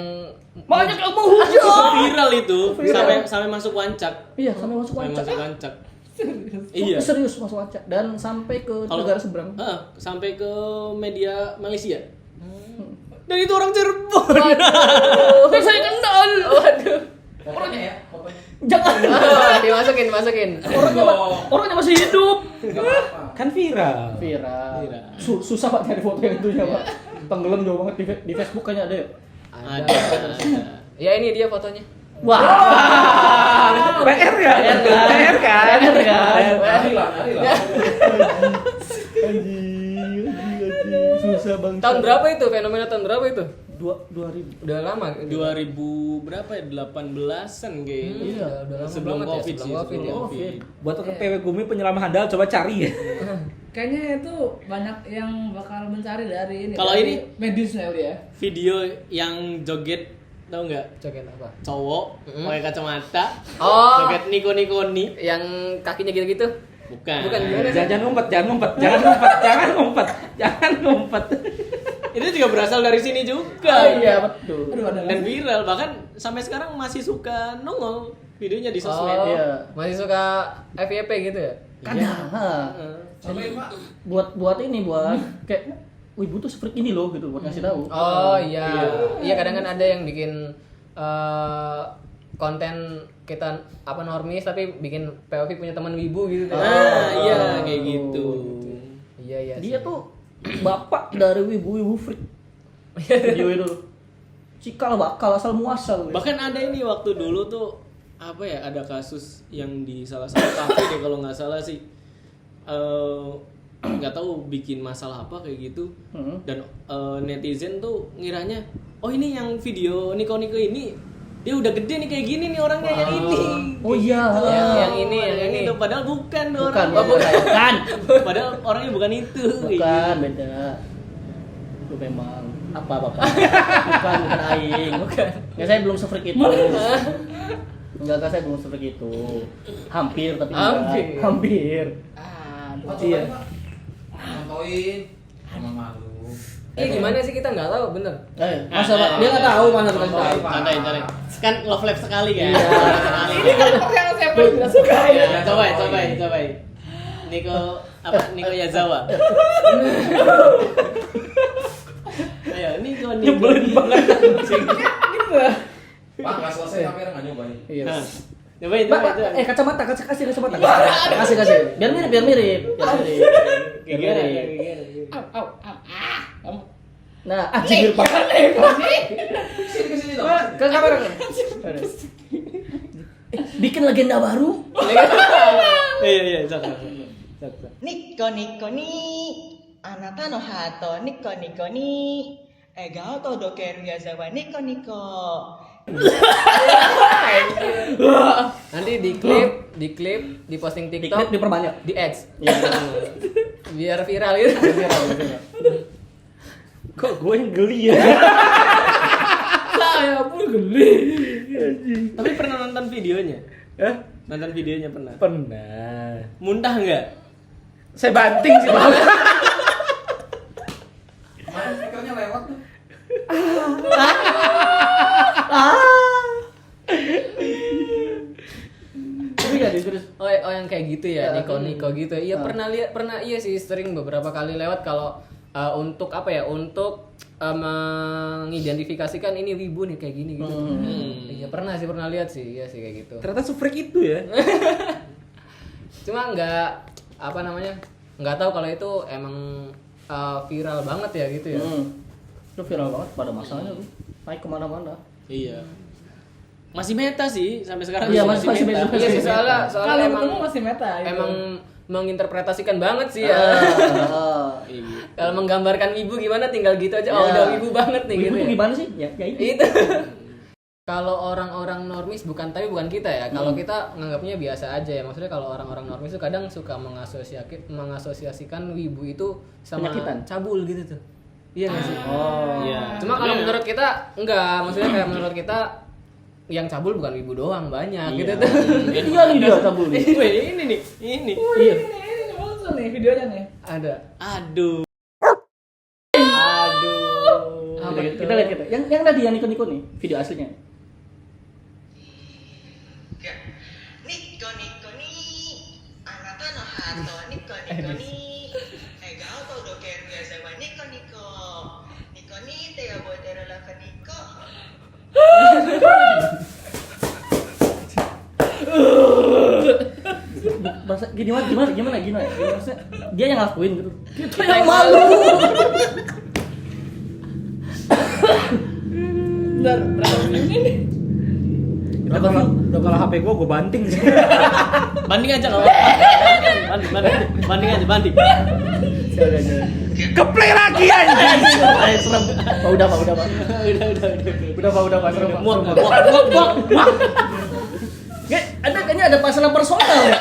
menghujat. Viral itu Viral. sampai masuk wancak. Iya, sampai masuk Sampai wancak. masuk wancak. Iya. Serius masuk wancak dan sampai ke Kalau- negara seberang. Sampai ke media Malaysia. Dan itu orang Cirebon. Dan saya kenal. waduh. Pokoknya ya, pokoknya. Jangan. Dimasukin. Orangnya masih hidup. Enggak apa-apa. Kan viral. Viral. Viral. Susah Pak nyari foto yang itu ya, Pak. Tenggelam jauh banget di Facebook kayaknya ada ya. Ada. Ya ini dia fotonya. Wah. PR ya? PR kan? Lari lah. Anjing. Susah banget. Tahun berapa itu? Fenomena tahun berapa itu? 2000. Udah lama. 2000 berapa ya? 18-an kayaknya. Iya, udah lama Sebelum banget ya, Covid sih, sebelum Covid ya. Covid. Buat PW Gumi penyelam handal coba cari ya. Kayaknya itu banyak yang bakal mencari dari ini. Kalau dari ini- medisnya ya. Video yang joget tahu nggak? Joget apa? Cowok pakai kacamata, Oh, joget niko-nikoni. yang kakinya gitu-gitu. Bukan. Bukan gimana? Jangan ngumpet. Itu juga berasal dari sini juga. Iya, betul. Aduh, ada Dan lagi. viral, bahkan sampai sekarang masih suka nongol videonya di sosmed. Oh, Iya. masih suka FYP gitu ya? Kadang. Sampai Pak. Buat kayak wibu tuh seperti ini loh gitu buat ngasih tahu. Oh iya. Iya kadang kan ada yang bikin konten kita apa normis tapi bikin POV punya teman wibu gitu. Iya kayak gitu. Iya Dia sih. tuh bapak dari wibu-wibu freak. Video itu. Cikal bakal asal muasal. Bahkan ada ini waktu dulu tuh apa ya, ada kasus yang di salah satu kafe deh kalau nggak salah sih. Nggak tahu bikin masalah apa kayak gitu. Dan netizen tuh ngiranya, oh ini yang video Niko-Niko ini dia udah gede nih kayak gini nih orangnya yang ini. Oh iya. Yang ini, yang ini. Itu padahal bukan tuh Bukan, orangnya. bukan. Padahal orangnya bukan itu. Bukan, beda. Lu memang apa Bapak? bukan aing. Bukan. Ya saya belum se-freak itu. Enggak, saya belum se-freak itu. Hampir tapi enggak. Hampir. Pak, Iya. cobain, Pak. Nontoin. Emang malu. Gimana sih kita nggak tahu bener. Masa Pak? Dia enggak tahu masa enggak tahu. Santai. Kan love life sekali kan. Iya. Sekali. Ini kan yang saya paling tidak suka ya. Ya, cobain. Niko Yazawa. Ayo, Niko. Nyebelin banget anjing. Pak, nggak selesai kamera nggak nyobain. Iya. Nah, cobain. Kacamata, kasih kacamata. Kasih. Biar mirip. Gimana? Au. Kamu Nah, anjir banget. Sini ke sini dong. Ke kamera. Bikin legenda baru. Iya, sok. Nico ni anata no hato Nico ni egao to dokeru Yazawa Nico. Nanti di klip, di posting Dikit TikTok, diperbanyak. di X. Iya. Biar viral gitu. Viral. Kok gue yang geli ya? saya pun geli. Tapi pernah nonton videonya? Eh? Nonton videonya pernah? Pernah. Muntah nggak? Saya banting sih Bang. Kemarin speakernya lewat tuh. Tapi enggak terus. Oh yang kayak gitu ya, Niko gitu. Iya pernah iya sih sering beberapa kali lewat kalau untuk apa ya? Untuk mengidentifikasikan ini wibu nih kayak gini gitu. Iya pernah lihat sih, iya sih kayak gitu. Ternyata sefreak itu ya. Cuma nggak tahu kalau itu emang viral banget ya gitu ya. Itu viral banget pada masanya tuh. Naik kemana-mana. Iya. Masih meta sih sampai sekarang. Iya, masih meta. Iya sih soalnya Kalau emang ketemu masih meta. gitu. emang menginterpretasikan banget sih ya. Iya. Kalau menggambarkan wibu gimana tinggal gitu aja. Oh, Iya. udah wibu banget nih Wibu gitu. tuh Ya. gimana sih? Ya itu. Itu. Kalau orang-orang normis bukan kita ya. Kalau kita nganggapnya biasa aja ya. Maksudnya kalau orang-orang normis itu kadang suka mengasosiasikan wibu itu sama Penyakitan. cabul gitu tuh. Iya nggak sih? Oh. Iya. Cuma kalau menurut kita enggak. Maksudnya kayak menurut kita yang cabul bukan wibu doang, banyak Iya. gitu tuh. Iya nih dia cabul nih. Weh, ini nih, ini. Iya. Ini muncul nih videonya nih. Ada. Aduh. Kita, kita lihat kita. Yang tadi yang Niko nih video aslinya. Nikko nikko ni anata no hato nikko nikko ni egao to dokeru yaza wa nikko nikko nikko ni te ga boiteru laka nikko. Bahasa gimana maksudnya dia yang ngakuin gitu. Kita yang malu. Bentar, berapa menit ini? Udah kalau HP gua banting sih. Banding aja enggak apa-apa. Banding aja, banding. Keplay lagi anjing. Serem. Udah, Pak. Udah, serem. Muak. Kayaknya ada pasangan personal ya.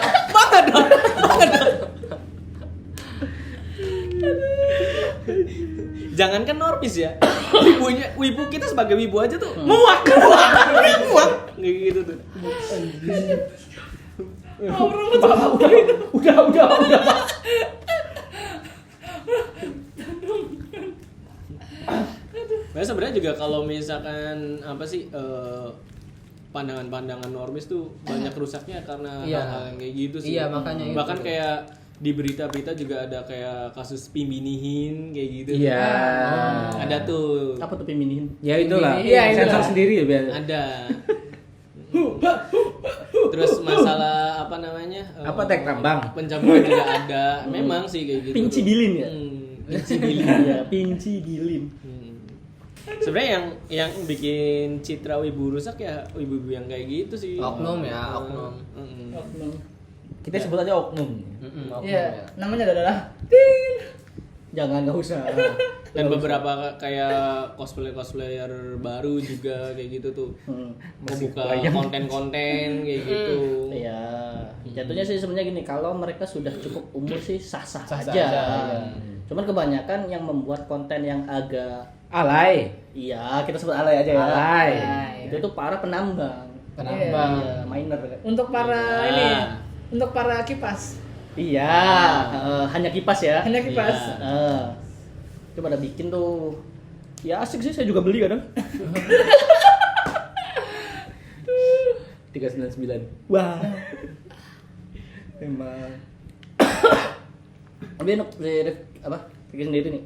Jangankan normis ya. Wibu kita sebagai wibu aja tuh muak. Kayak gitu tuh. Udah, Pak. Nah, sebenarnya juga kalau misalkan apa sih pandangan-pandangan normis tuh banyak rusaknya karena Iya. hal-hal yang kayak gitu sih. Iya, makanya itu. Bahkan kayak di berita-berita juga ada kayak kasus pimbinihin kayak gitu. Iya. Ada tuh. Apa tuh peminihin? Ya itulah. Iya, itulah. Sensor sendiri ya biar. Ada. Terus masalah apa namanya? Apa, tek tambang? Pencampuran juga ada. Memang sih kayak gitu. Pinci bilin ya? Pinci bilin. Iya, pinci bilin. Sebenarnya yang bikin citra wibu rusak ya wibu-wibu yang kayak gitu sih. Oknum ya, oknum. Oknum. Kita sebut aja oknum. Oknum Iya, ya. namanya adalah Jangan, nggak usah. Dan beberapa kayak cosplayer baru juga kayak gitu tuh. Membuka konten-konten kayak gitu. Iya. Jatuhnya sih sebenarnya gini, kalau mereka sudah cukup umur sih sah-sah Sah-sah aja. aja, iya. Cuman kebanyakan yang membuat konten yang agak Alay. iya, kita sebut alay aja ya. Alay. Itu tuh para penambang. Penambang. Iya, miner kan. untuk para Iya. ini, untuk para kipas. Iya, hanya kipas ya. Hanya kipas. Itu pada bikin tuh. Ya asik sih, saya juga beli kadang. 399. Wah. Emang. Tapi enak apa? Pikir sendiri nih.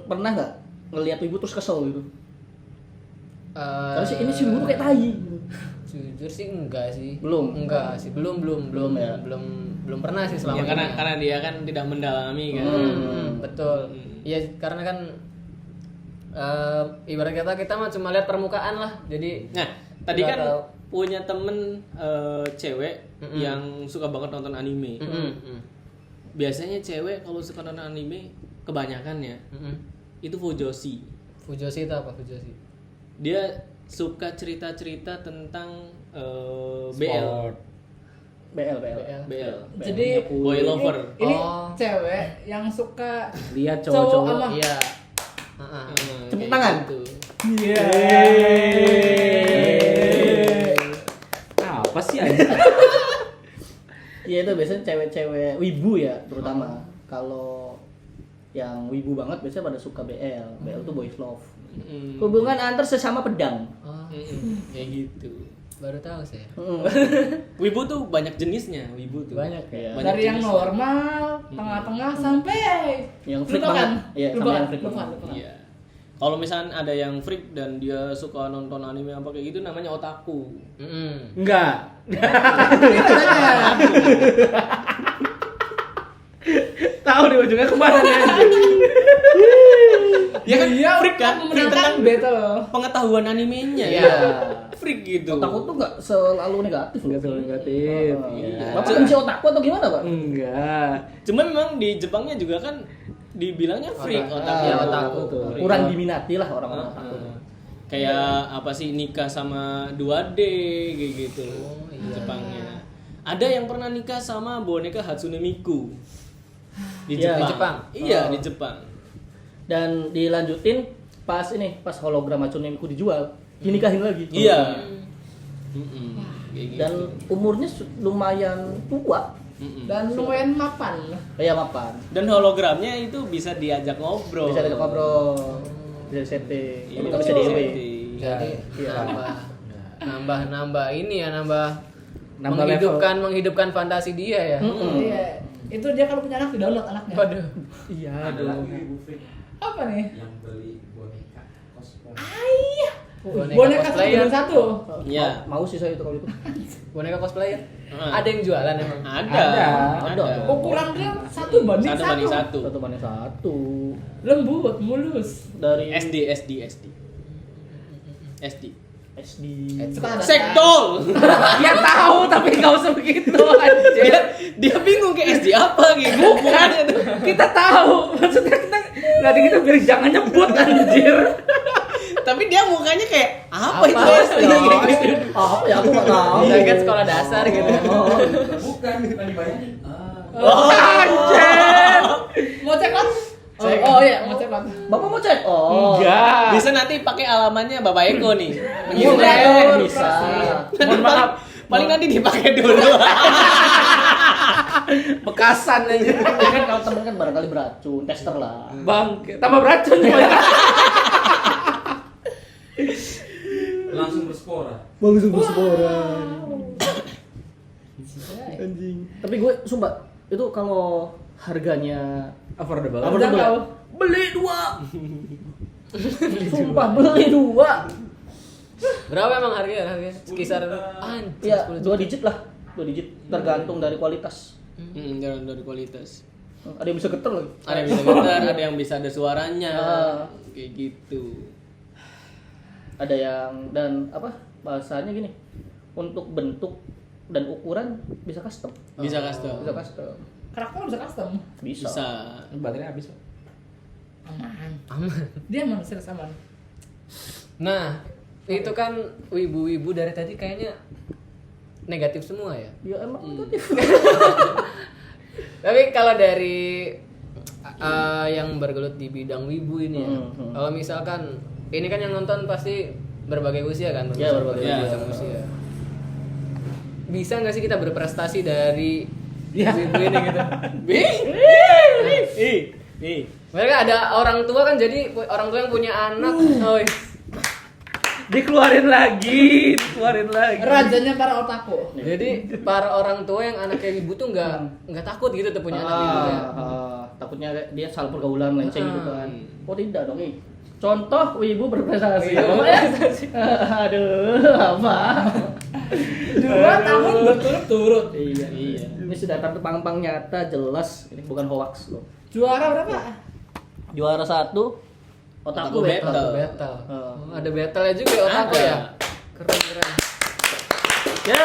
Pernah nggak ngelihat ibu terus kesel gitu? Karena sih ini si ibu tuh kayak tai. Jujur sih enggak sih. Belum? Enggak sih, belum ya? belum pernah sih selama Ya, ini. karena dia kan tidak mendalami kan. Betul. Iya, karena kan ibarat kata kita mah cuma lihat permukaan lah. Jadi Nah, tadi nggak kan tahu. punya temen cewek yang suka banget nonton anime. Biasanya cewek kalau suka nonton anime kebanyakan ya itu fujoshi. Fujoshi itu apa Fujoshi? Dia suka cerita-cerita tentang BL. BL. Jadi Boy lover. Ini Oh. cewek yang suka Lihat cowok cowok-cowok. sama Iya. Tepuk Kayak tangan. gitu. Iya. Apa sih anjing? Iya itu biasanya cewek-cewek wibu ya terutama. Kalau yang wibu banget biasanya pada suka BL. BL tuh boys love. Hubungan antar sesama pedang. Oh, Kayak gitu. baru tahu saya. Wibu tuh banyak jenisnya, wibu tuh. Banyak ya. Banyak Dari yang jenis. normal, tengah-tengah sampai Yang freak lupakan. banget. Iya, sama Lupakan, yang freak lupakan, banget. lupakan. Iya. Kalau misalnya ada yang freak dan dia suka nonton anime apa kayak gitu namanya otaku. Enggak. Tahu di ujungnya kemana nih anjing? Ya kan Dia freak kan, freak memenangkan tentang battle. pengetahuan animenya. Iya. Freak gitu. Otaku tuh nggak selalu negatif. Enggak selalu negatif. Iya. Bapak benci otaku atau gimana, Pak? Enggak. Cuma memang di Jepangnya juga kan dibilangnya freak otaku. Iya, otaku tuh. Freak. Kurang diminati lah orang-orang otaku. Kayak apa sih nikah sama 2D kayak gitu. Di Jepangnya. Ada yang pernah nikah sama boneka Hatsune Miku. Di Iya. Jepang. Di Jepang? Iya, di Jepang. Dan dilanjutin pas hologram Hatsune Miku dijual, dinikahin lagi. Iya. Kayak gitu. Dan umurnya lumayan tua. Dan lumayan mapan. Kayak mapan. Dan hologramnya itu bisa diajak ngobrol. Bisa diajak ngobrol. Bisa setting. Iya, Tapi bisa DW. Jadi Iya. nambah ini ya, nambah Nambah menghidupkan fantasi dia ya. Iya. Itu dia kalau punya anak di-download anaknya. Waduh. Iya, Ada dong. lagi Bu Fik Apa nih? yang beli boneka cosplay. Ayah. Boneka Boneka cosplayer. satu. Iya. Mau sih saya itu kalau itu. Boneka cosplayer. Ah. Ada yang jualan emang. Ada. Ukuran dia 1:1. 1:1. Satu banding satu. Lembut, mulus. Dari SD. SD. Suka ada Sekdol. Ya tahu tapi nggak usah begitu anjir. Dia bingung ke SD apa gitu. Hubungannya tuh. Kita tahu. Maksudnya kita nggak gitu biar jangan nyebut anjir. Tapi dia mukanya kayak apa itu Apa? SD? Apa ya aku nggak tahu. Saya kan sekolah dasar gitu. Bukan dibayangin. Anjir. Mau cek kan? Oh iya, mau cek kan. Bapak mau cek? Oh. Enggak. Bisa nanti pakai alamannya Bapak Eko nih. Boleh, Mengingat. bisa. Mohon maaf. Paling nanti dipakai dulu. Bekasan aja. Ya kan kalau temen kan barangkali beracun, tester lah. Bang, tambah beracun semuanya. Langsung berspora. Langsung bersebaran. Anjing. Tapi gue sumpah itu kalau harganya Affordable. affordable, beli 2. Sumpah beli 2. Berapa emang harganya? Sekitar anjir Ya 10 2 juta. digit lah. 2 digit tergantung dari kualitas. Dari kualitas. Ada yang bisa geter lagi. Ada yang bisa gitar, ada yang bisa ada suaranya. Ah. Kayak gitu. Ada yang dan apa bahasanya gini, untuk bentuk dan ukuran bisa custom. Bisa custom. Bisa custom. Karakter bisa custom. Bisa. Bisa. Baterainya habis. Pak. Aman. Dia aman, serius aman. Nah, itu kan wibu-wibu dari tadi kayaknya negatif semua ya. Ya emang negatif. Tapi kalau dari yang bergelut di bidang wibu ini ya, kalau misalkan ini kan yang nonton pasti berbagai usia kan, Ya, berbagai macam usia. Bisa nggak sih kita berprestasi dari wibu ini gitu? Mereka ada orang tua kan, jadi orang tua yang punya anak, Dikeluarin lagi. Rajanya para otaku. jadi para orang tua yang anaknya wibu tuh nggak takut gitu tuh punya anak wibu ya. Takutnya dia salah pergaulan lenceng gitu kan. Oh tidak dong, Contoh wibu berprestasi. Aduh, apa? 2 tahun berturut-turut. Iya. Ini sudah terpampang nyata, jelas. Ini bukan hoax loh. Juara berapa? Juara 1 Otaku Battle. Battle. Ada battle-nya juga ya otaku ya. Keren. Ya.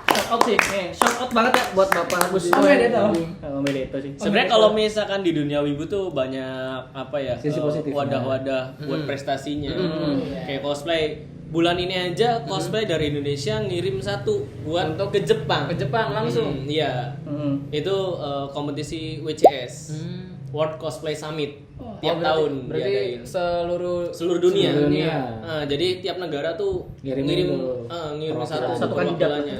Shout out sih. Shout out banget ya buat Bapak Agus. Omedeto. Omedeto sih. Sebenarnya kalau misalkan di dunia wibu tuh banyak apa ya? Sisi positifnya. Wadah-wadah buat prestasinya. Kayak cosplay. Bulan ini aja cosplay dari Indonesia ngirim satu buat Untuk ke Jepang. Ke Jepang langsung. Iya. Hmm. Itu kompetisi WCS. World Cosplay Summit. Tiap tahun Berarti diadain. seluruh dunia. Seluruh dunia. Jadi tiap negara tuh Ngirim ngirim satu Satu kandidat. perwakilannya.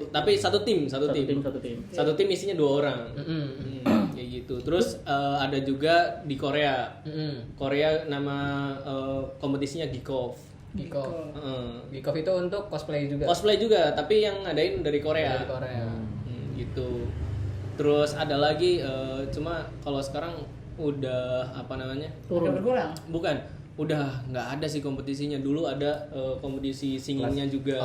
Tapi satu tim. Satu tim. Satu tim isinya 2 orang. Kayak gitu. Terus ada juga di Korea. Korea nama kompetisinya Geekov. Geekov itu untuk cosplay juga. Cosplay juga, tapi yang ngadain dari Korea. Dari Korea. Gitu. Terus ada lagi cuma kalau sekarang udah apa namanya? Udah berkurang. Bukan, udah nggak ada sih kompetisinya. Dulu ada kompetisi singingnya juga.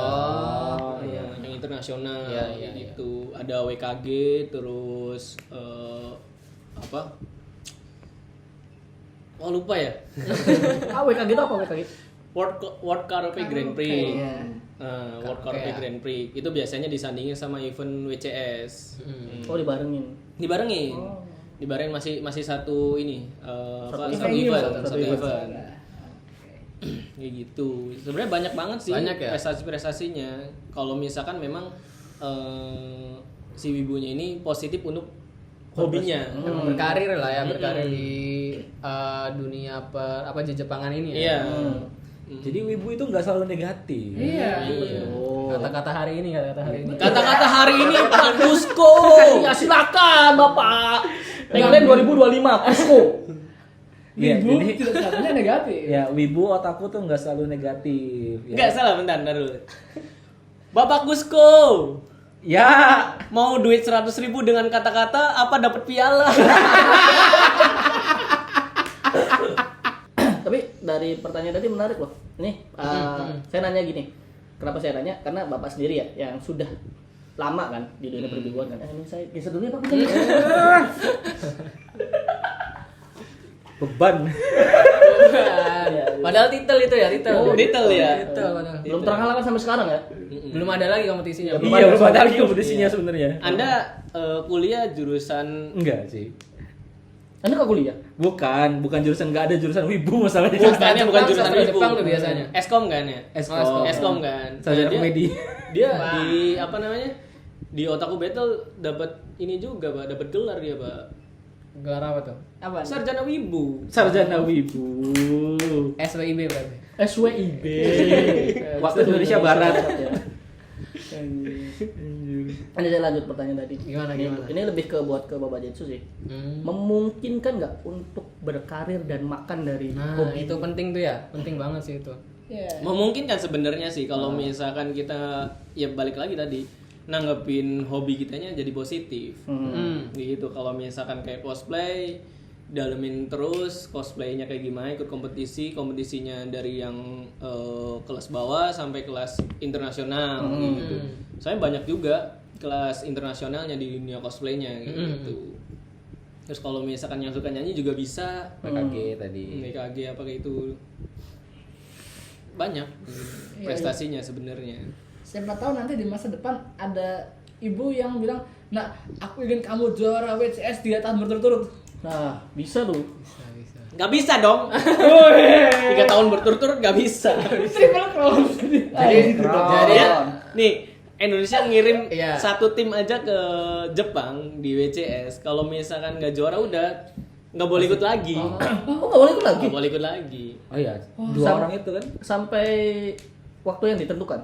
Yang internasional Iya. gitu. Ada WKG, terus apa? Oh lupa ya. WKG itu apa WKG? World Karaoke Grand Prix. Iya. World Karaoke Grand Prix itu biasanya disandingin sama event WCS. Oh dibarengin. Dibarengin masih satu ini satu event. event. Kayak gitu. Sebenarnya banyak banget sih Banyak ya? prestasinya. Kalau misalkan memang si wibunya ini positif untuk hobinya. Berkarir lah ya, berkarir di dunia Jepangan ini ya. Iya. Jadi wibu itu nggak selalu negatif. Iya. Kata-kata hari ini. Kata-kata hari ini Pak Kusko. Ya silakan Bapak. Tagline 2025 Kusko. Iya, Wibu jadi tidak selamanya negatif. ya wibu otaku tuh nggak selalu negatif. Ya. Enggak salah, bentar dulu. Bapak Kusko. Ya, Mau duit 100.000 dengan kata-kata apa dapat piala? Tapi dari pertanyaan tadi menarik loh. Nih, saya nanya gini. Kenapa saya nanya? Karena Bapak sendiri ya yang sudah lama kan di dunia perwibuan kan. Ini saya geser dulu ya Pak. beban. Padahal titel itu ya, titel. Oh, titel ya. Titel padahal. Belum terhalalkan sampai sekarang ya? Belum ada lagi kompetisinya. Iya, belum ada lagi kompetisinya sebenarnya. Anda kuliah jurusan Enggak sih. Anda nggak kuliah? Bukan jurusan, nggak ada jurusan wibu masalahnya. bukannya bukan jurusan sastra ibu. Jepang tuh biasanya. Eskom kan ya? Eskom. Eskom kan. Sarjana Nah, komedi. Dia di apa namanya? Di Otaku Battle dapat ini juga, Pak, dapat gelar dia, Pak. Gelar apa tuh? Apa? Sarjana wibu. Sarjana wibu. SWIB berarti. SWIB. Waktu Indonesia Barat. Ya. Ini saya lanjut pertanyaan tadi. Gimana? Ini lebih ke buat ke Bapak Jetsu sih. Memungkinkan nggak untuk berkarir dan makan dari Nah, hobi itu penting tuh ya. Penting banget sih itu. Iya. Memungkinkan sebenarnya sih kalau misalkan kita ya balik lagi tadi nanggepin hobi kitanya jadi positif. Gitu. Kalau misalkan kayak cosplay, dalemin terus cosplaynya kayak gimana, ikut kompetisinya dari yang kelas bawah sampai kelas internasional gitu. Saya banyak juga kelas internasionalnya di dunia cosplaynya gitu. Terus kalau misalkan yang suka nyanyi juga bisa. PKG tadi. PKG apa kayak itu. Banyak prestasinya sebenarnya. Siapa tahu nanti di masa depan ada ibu yang bilang, "Nah, aku ingin kamu juara WCS 3 tahun berturut-turut." Nah, bisa tuh. Nggak bisa dong. 3 tahun berturut-turut nggak bisa. Triple crown. Jadi Ya, nih Indonesia ngirim Iya. satu tim aja ke Jepang di WCS. Kalau misalkan nggak juara udah nggak boleh ikut lagi. Oh, nggak boleh ikut lagi. Nggak boleh ikut lagi. Oh iya, dua Sam- orang itu kan. Sampai waktu yang ditentukan.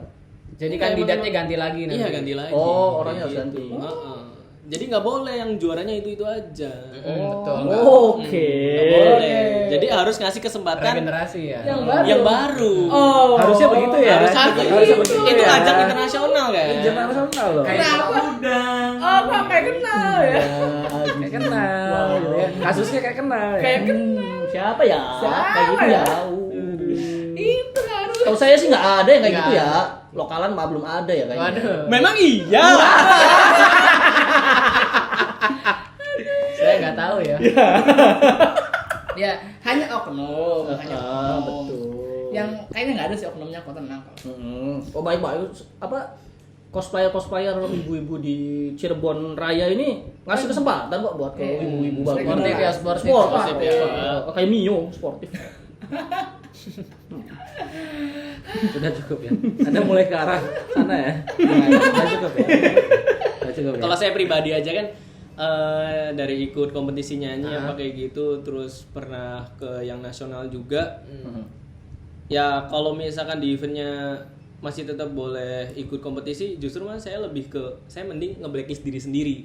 Jadi kandidatnya ganti lagi nanti. Iya, ganti lagi. Oh, orangnya harus ganti. Heeh. Jadi nggak boleh yang juaranya itu aja. Betul. Oke. Nggak boleh. Jadi harus ngasih kesempatan Regenerasi ya. yang baru. Oh. Harusnya begitu ya. Harusnya begitu. Itu ajang internasional kan. Jangan nasional loh. Kenapa? Oh, kok kayak kenal ya? Kayak kenal. gitu ya. Kasusnya kayak kenal. Ya. Kayak kenal. Siapa ya? Siapa Kayak gitu ya? ya. Itu harus. Tahu saya sih nggak ada yang kayak Nggak gitu ya. ada. Lokalan mah belum ada ya kayaknya. Waduh. Memang iya. Saya nggak tahu ya. Ya, hanya oknum, hanya Ah, oknum. betul. Yang kayaknya nggak ada sih oknumnya, kok tenang kok. Oh baik-baik. Apa cosplayer ibu-ibu di Cirebon Raya ini ngasih kesempatan kok buat ke ibu-ibu bagus. Sportif ya, sportif. Sportif ya. Kayak Mio sportif. Sudah cukup ya. Anda mulai ke arah sana ya. Sudah cukup ya. Sudah cukup ya. Kalau saya pribadi aja kan dari ikut kompetisi nyanyi apa kayak gitu, terus pernah ke yang nasional juga. Ya kalau misalkan di eventnya masih tetap boleh ikut kompetisi, justru mas saya lebih ke saya mending nge-blacklist diri sendiri.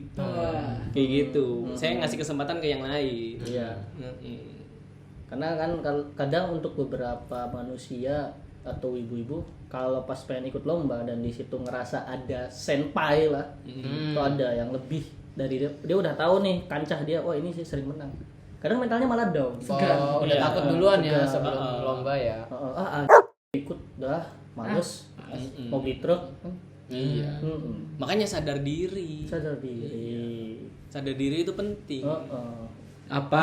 Kayak gitu. Saya ngasih kesempatan ke yang lain. Iya. Karena kan kadang untuk beberapa manusia atau ibu-ibu kalau pas pengen ikut lomba dan di situ ngerasa ada senpai lah, atau ada yang lebih dari dia udah tahu nih kancah dia, oh ini sih sering menang. Kadang mentalnya malah down. Oh, udah Iya. takut duluan ya Segan. sebelum lomba ya. Ikut dah males mau beli truk. Iya. Makanya sadar diri. Sadar diri. Sadar diri itu penting. Apa?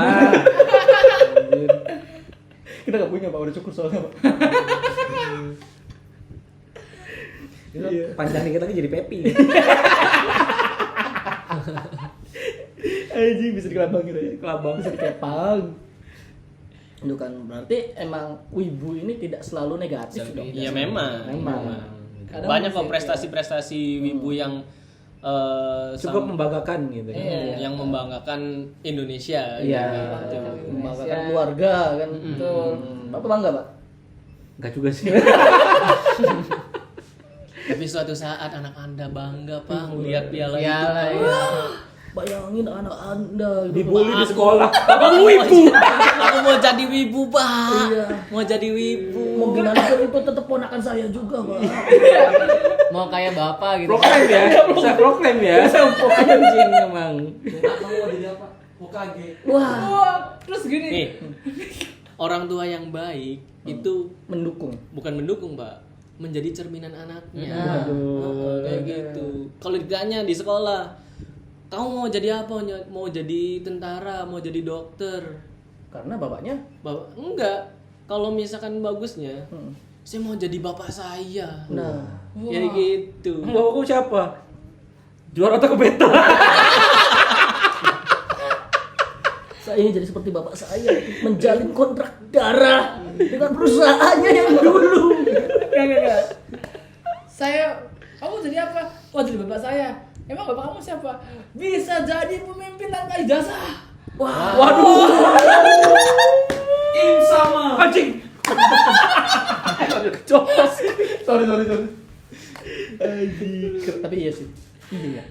Kita gak punya Pak, udah cukur soalnya Pak. Panjang dikit lagi jadi Pepi. Anjing bisa dikelabang gitu ya. Kelabang bisa dikepang. Itu kan berarti emang wibu ini tidak selalu negatif dong. Iya memang. Kadang Banyak kok masih- prestasi-prestasi wibu yang Cukup membanggakan gitu. yang membanggakan Indonesia. Iya. gitu. Membanggakan keluarga kan. Betul. Bapak bangga Pak? Enggak juga sih. Tapi suatu saat anak Anda bangga, Pak, melihat piala itu. Piala, Pak. iya. Bayangin anak Anda Dibully di sekolah. Abang wibu. Aku mau jadi wibu, Pak. Iya. Mau jadi wibu. Mau gimana pun itu tetap ponakan saya juga, Pak. Mau kayak bapak gitu. Proklaim ya. Bisa proklaim ya. Anjing emang. Kamu mau jadi apa? Hokage. Wah, Wah, terus gini. Nih, orang tua yang baik itu mendukung. bukan mendukung, Pak, menjadi cerminan anaknya. Waduh. Kayak gitu. Kalau ditanya di sekolah, kamu mau jadi apa? Mau jadi tentara, mau jadi dokter? Karena bapaknya Enggak. Kalau misalkan bagusnya, saya mau jadi bapak saya. nah, Kayak gitu. Bapakku siapa? Juara atau kebeta? saya ingin jadi seperti bapak saya, menjalin kontrak darah dengan perusahaannya yang dulu. Enggak. Kamu jadi apa? Oh, jadi bapak saya. Emang bapak kamu siapa? Bisa jadi pemimpin tanpa ijazah. Wah, Waduh. Im sama. Anjing. sorry. Tapi iya sih.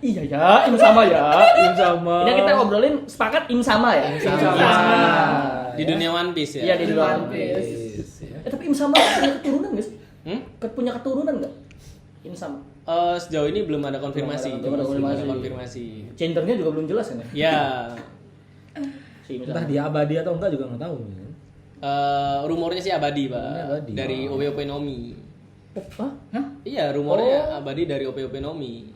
Iya ya, im sama ya. Im sama. Ini kita ngobrolin sepakat im sama ya. Im sama. Di dunia One Piece ya. Iya di luar. Tapi im sama punya keturunan nggak sih? Punya keturunan nggak? Im sama. Sejauh ini belum ada konfirmasi. Belum ada konfirmasi. konfirmasi. Gendernya juga belum jelas kan ya? Ya, Si Im Entah sama. dia abadi atau enggak juga enggak tahu. rumornya sih abadi, Pak. Rumornya abadi. Dari OP Nomi. Hah? Iya, rumornya abadi dari OP Nomi.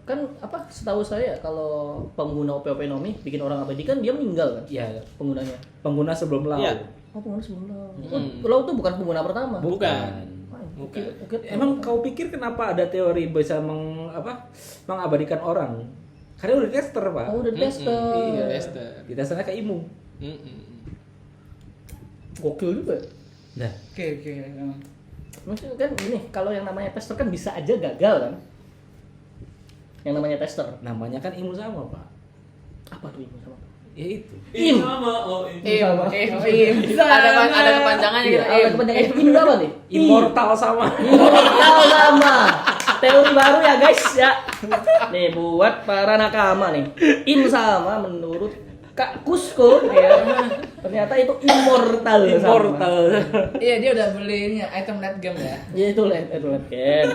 Kan apa setahu saya kalau pengguna OP Nomi bikin orang abadi kan dia meninggal kan Iya, penggunanya. pengguna sebelum laut. Iya. Oh pengguna sebelum laut. Laut tuh bukan pengguna pertama. Bukan. Oke. Emang kau pikir kenapa ada teori bisa mengabadikan orang? Karena udah tester, Pak. Oh udah tester. Iya, tester. Di testernya ke imu. Gokil juga. Nah, Oke. Maksudnya kan ini kalau yang namanya tester kan bisa aja gagal kan. Yang namanya tester. namanya kan imu sama, Pak. Apa tuh ini sama? Ya itu. Im. sama. Oh, im. Ada kepanjangannya gitu. Ada kepanjangan Im apa nih? Immortal sama. Immortal sama. Teori baru ya guys ya. Nih buat para nakama nih. Im sama menurut Kak Kusko ya. Ternyata itu immortal. Immortal. Iya, dia udah beli ini item late game ya. Ya itu lah, kan.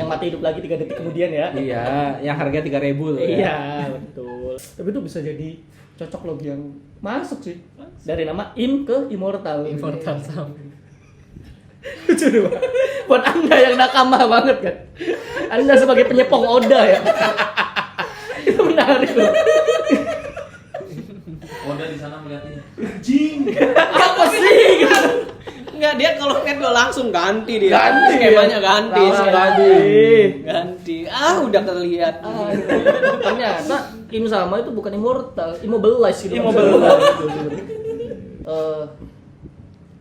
Yang mati hidup lagi 3 detik kemudian ya. Iya, yang harga 3.000 tuh. Iya, betul. Tapi itu bisa jadi cocok logi yang masuk sih. Dari nama Im ke immortal. Immortal sama. Lucu deh, Pak. Buat Anda yang nakama banget kan. Anda sebagai penyepong Oda ya. Itu menarik loh. Oda di sana melihat ini. Apa sih? Gitu. Enggak, dia kalau head gua langsung ganti dia. Ganti, Skemanya ya? ganti. Langsung skemanya. ganti. Udah terlihat. Ternyata Im sama itu bukan immortal, immobilize gitu. Immobilize.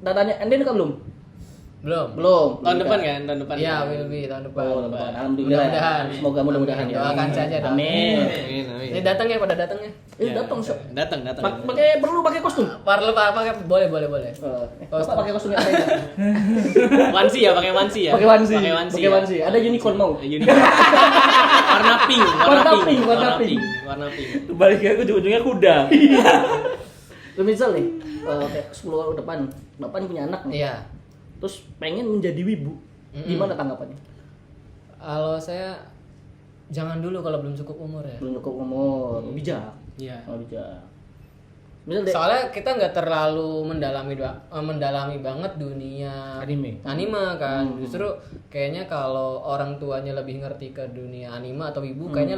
Datanya Anden kan belum? Belum. Tahun depan kan? Tahun depan. Iya, will be tahun depan. Oh, depan. Alhamdulillah. Mudah-mudahan. Semoga mudah-mudahan ya. Doakan saja. Amin. Amin. Ini datang ya, pada datang ya. Datang Syok. Datang. Pakai kostum. Parlo pakai boleh. Bapak pakai kostum yang ada. Wansi ya, pakai wansi ya. Pakai wansi. Pakai wansi. Pakai wansi. Ada unicorn mau. Warna pink. Warna pink. Warna pink. Balik ke ujung-ujungnya kuda. Lu misal nih, kayak 10 tahun depan, Bapak nih punya anak nih. Iya. Terus pengen menjadi wibu. Gimana tanggapannya? Kalau saya jangan dulu kalau belum cukup umur ya. Belum cukup umur, bijak. Iya. Oh, bijak. Misal deh, Soalnya kita nggak terlalu mendalami banget dunia Anime. kan. Justru kayaknya kalau orang tuanya lebih ngerti ke dunia anime atau ibu kayaknya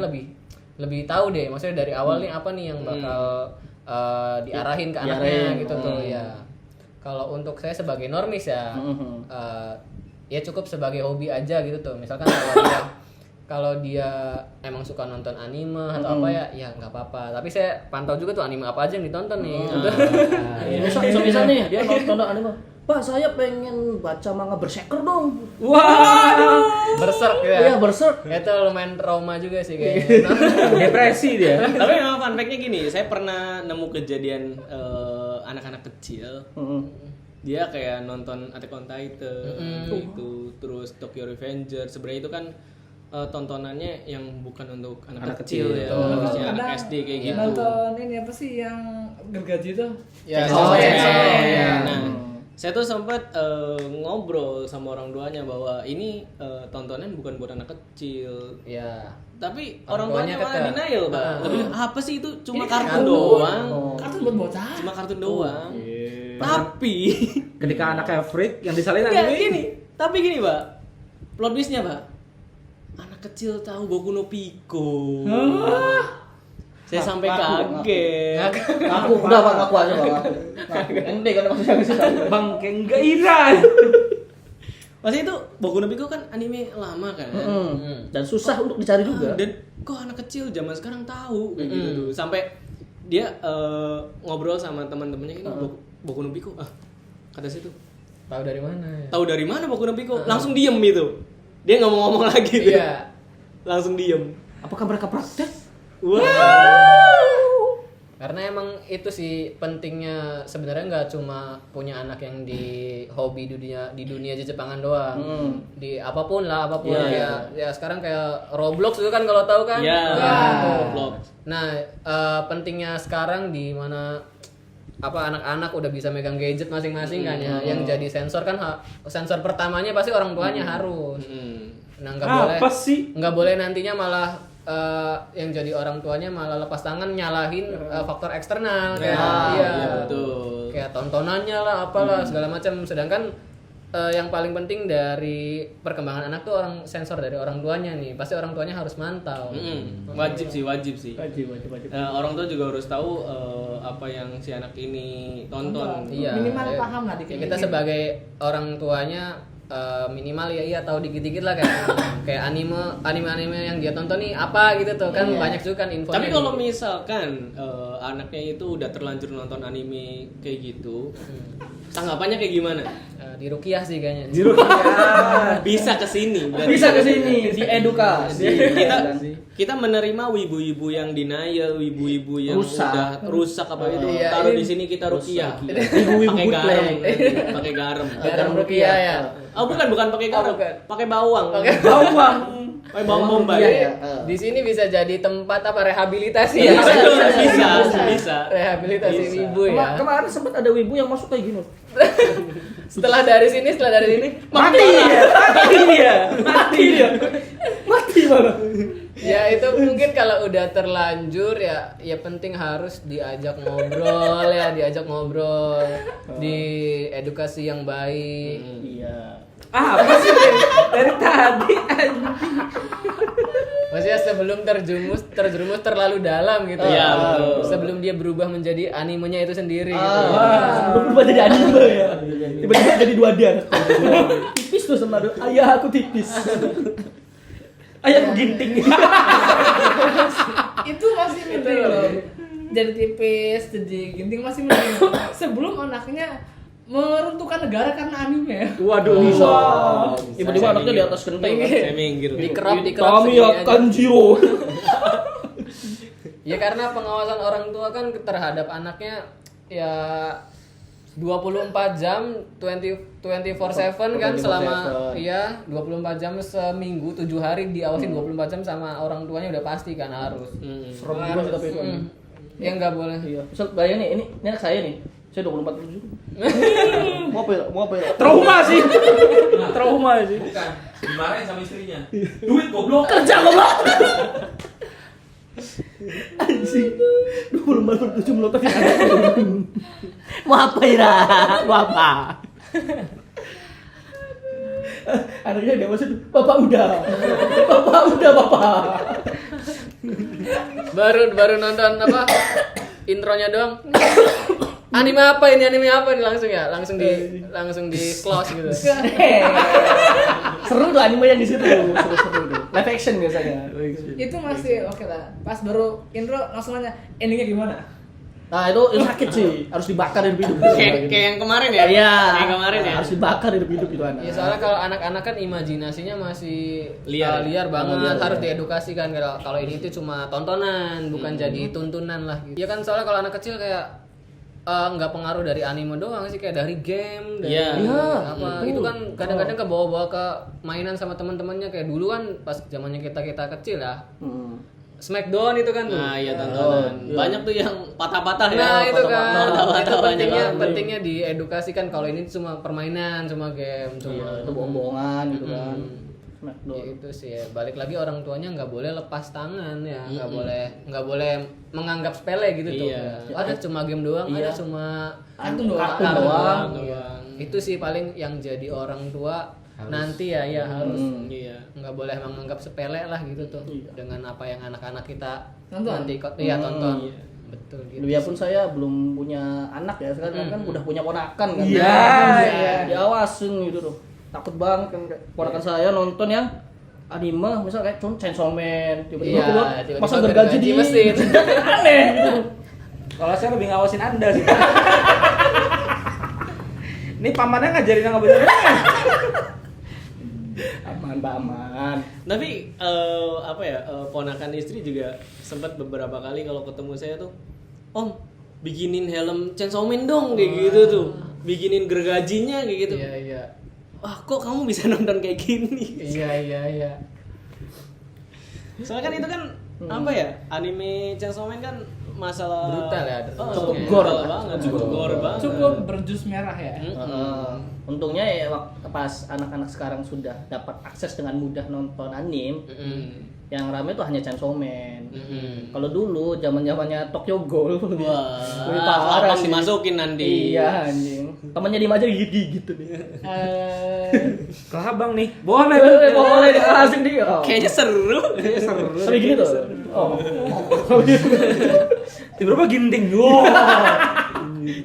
lebih tahu deh. Maksudnya dari awal nih apa nih yang bakal diarahin ke anaknya gitu tuh ya. Kalau untuk saya sebagai normis ya, ya cukup sebagai hobi aja gitu tuh. Misalkan kalau dia emang suka nonton anime atau apa ya nggak apa-apa. Tapi saya pantau juga tuh anime apa aja yang ditonton nih. misal nih dia nonton anime. Pak, saya pengen baca manga Berserker dong. Berserk ya. Iya, Berserk. Itu lumayan trauma juga sih kayaknya. Depresi dia. Tapi memang fun fact-nya gini, saya pernah nemu kejadian anak-anak kecil dia kayak nonton Attack on Titan gitu, terus Tokyo Revenger. Sebenarnya itu kan tontonannya yang bukan untuk anak kecil ya, harusnya anak SD kayak gitu. Nonton ini apa sih yang gergaji tuh? Ya, Nah, saya tuh sempat ngobrol sama orang tuanya bahwa ini tontonan bukan buat anak kecil. Ya. Tapi Orang orang tuanya tuanya malah kata, denial, Pak. Lebih apa sih itu cuma Ini kartun kartun. doang. Kartun buat bocah. Cuma kartun doang. Tapi Ketika anaknya freak yang disalin enggak anime. gini. Tapi gini, Pak. Plot twist-nya, Pak. Anak kecil tahu Boku no Pico. Saya sampai kaget. Aku udah Bang, aku aja Bang. Ente kan maksudnya ke situ. Bang kayak gairan. Maksudnya itu Boku no Pico kan anime lama kan. Dan susah untuk dicari juga. Dan kok anak kecil zaman sekarang tahu kayak gitu tuh. Sampai dia ngobrol sama teman-temannya ini Boku no Pico. Kata situ. Tahu dari mana ya? Tahu dari mana Boku no Pico? Langsung diem gitu. Dia nggak mau ngomong lagi tuh. Iya. Langsung diem. Apakah mereka praktek? Wah. Karena emang itu sih pentingnya sebenarnya nggak cuma punya anak yang di hobi di dunia Jepangan doang. Di apapun ya sekarang kayak Roblox itu kan kalau tahu kan. Iya. Nah, Roblox. Nah, pentingnya sekarang di mana anak-anak udah bisa megang gadget masing-masing kan ya. Yang jadi sensor kan sensor pertamanya pasti orang tuanya harus. Nah, nggak boleh nantinya malah yang jadi orang tuanya malah lepas tangan nyalahin faktor eksternal kayak iya betul. Kayak tontonannya lah apalah segala macam. Sedangkan yang paling penting dari perkembangan anak tuh orang sensor dari orang tuanya nih. Pasti orang tuanya harus mantau. Wajib sih. Wajib. Orang tua juga harus tahu apa yang si anak ini tonton. Iya. Minimal paham lah dikit. Kita sebagai orang tuanya minimal ya tahu dikit-dikit lah kayak anime yang dia tonton nih apa gitu tuh kan banyak juga kan infonya. Tapi kalau misalkan anaknya itu udah terlanjur nonton anime kayak gitu, tanggapannya kayak gimana? Di Rukiah sih kayaknya. Bisa kesini. Bisa kesini, diedukasi. Kita menerima wibu-wibu yang denial, wibu-wibu yang udah rusak apa itu. Iya, Taruh ini di sini kita rukiah. Wibu-wibu Pakai garam, bootleg. pakai garam. Garam Rukiah ya. Oh bukan pakai garam, bukan. pakai bawang. Bawang. Pakai bawang bombay. Iya. Di sini bisa jadi tempat rehabilitasi Iya, ya. bisa. Rehabilitasi Bisa. wibu ya. Kemarin sempat ada wibu yang masuk kayak gini. Setelah dari sini Mati malah. ya itu mungkin kalau udah terlanjur ya penting harus diajak ngobrol di edukasi yang baik. Iya. Apa sih dari tadi anjing? Maksudnya sebelum terjerumus terlalu dalam gitu. Iya, betul. Sebelum dia berubah menjadi animenya itu sendiri gitu. Berubah jadi anime ya. Tiba-tiba jadi 2D anak. Tipis tuh sama ayah aku tipis. Ayah aku ginting. Itu masih mending loh. Jadi tipis, jadi ginting masih mending. Sebelum anaknya meruntuhkan negara karena anime. Waduh. Bisa. Tiba-tiba anaknya di atas genteng. Saya minggir. Dikerap Kami segini aja. akan Jiro. Ya karena pengawasan orang tua kan terhadap anaknya ya 24 jam 24/7 kan 24/7. selama 24 jam seminggu 7 hari diawasin 24 jam sama orang tuanya udah pasti kan harus. Serem juga sih tapi itu. Ya nggak boleh. Iya. Misal bayangin ini anak saya nih. Saya 24/7. Mau apa ya? Trauma sih. Trauma sih. Bukan, dimarahin sama istrinya. Duit goblok. Kerja goblok. Anjing. 24/7 melototin anak. Mau apa Ira? Mau apa? Anaknya dewasa tuh, bapak udah. Baru nonton apa? Intronya doang. Anime apa ini langsung di close gitu. Seru tuh anime yang di situ. Seru tuh. Live action biasanya. Itu masih oke lah. Pas baru intro langsung nanya endingnya gimana? Nah itu sakit sih, harus dibakar hidup-hidup. Kayak yang kemarin ya? Iya. Kayak kemarin ya? Harus dibakar hidup-hidup itu anak. Ya soalnya kalau anak-anak kan imajinasinya masih Liar. liar banget, Liar, harus ya. diedukasi kan. Kalau ini itu cuma tontonan, bukan jadi tuntunan lah gitu. Ya kan soalnya kalau anak kecil kayak nggak pengaruh dari anime doang sih, kayak dari game, dari Iya. apa itu kan kadang-kadang kebawa-bawa ke mainan sama teman-temannya. Kayak dulu kan pas zamannya kita kecil ya, Smackdown itu kan tuh. Nah, iya tontonan. Banyak tuh yang patah-patah ya. Nah itu kan, Patah-patah itu banyak banget. pentingnya diedukasikan kalau ini cuma permainan, cuma game, cuma Iya, itu bohong-bohongan gitu kan. Smackdown. Ya, itu sih ya. Balik lagi orang tuanya nggak boleh lepas tangan ya, nggak boleh menganggap sepele gitu tuh. Iya. Ya, ada cuma game doang, Iya. ada cuma Kartun doang. Kartun doang. Itu sih paling yang jadi orang tua nanti ya harus Iya. nggak boleh menganggap sepele lah gitu tuh dengan apa yang anak-anak kita Tonton. nanti tonton. Betul gitu. Biarpun saya belum punya anak ya, sekarang kan udah punya ponakan kan. Iya, iya. Diawasin gitu tuh. Takut banget kan ponakan saya nonton yang anime misalnya kayak Chainsaw Man, tiba-tiba keluar pasang gergaji di mesin. Aneh gitu. Kalau saya lebih ngawasin Anda sih. Ini pamannya ngajarin yang nggak bener. Aman, Pak, aman. Tapi ponakan istri juga sempat beberapa kali kalau ketemu saya tuh, Om, bikinin helm Chainsaw Man dong kayak gitu tuh. Bikinin gergajinya kayak gitu. Iya. Wah, kok kamu bisa nonton kayak gini? Iya. Soalnya kan itu kan anime Chainsaw Man kan masalah Brutal ya, cukup bentuknya. gore banget, cukup gore banget. Cukup berjus merah ya. Untungnya ya pas anak-anak sekarang sudah dapat akses dengan mudah nonton anime, yang rame tuh hanya Chainsaw Man. Kalau dulu zaman-zamannya Tokyo Ghoul lebih parah Abang dimasukin nanti. Iya anjing. Temannya di aja gigit-gigit tuh dia. Ke abang nih, boleh. Boleh asik dia. Kayaknya seru. Tapi gini tuh. Oh. Tiba-tiba ginting. Wow.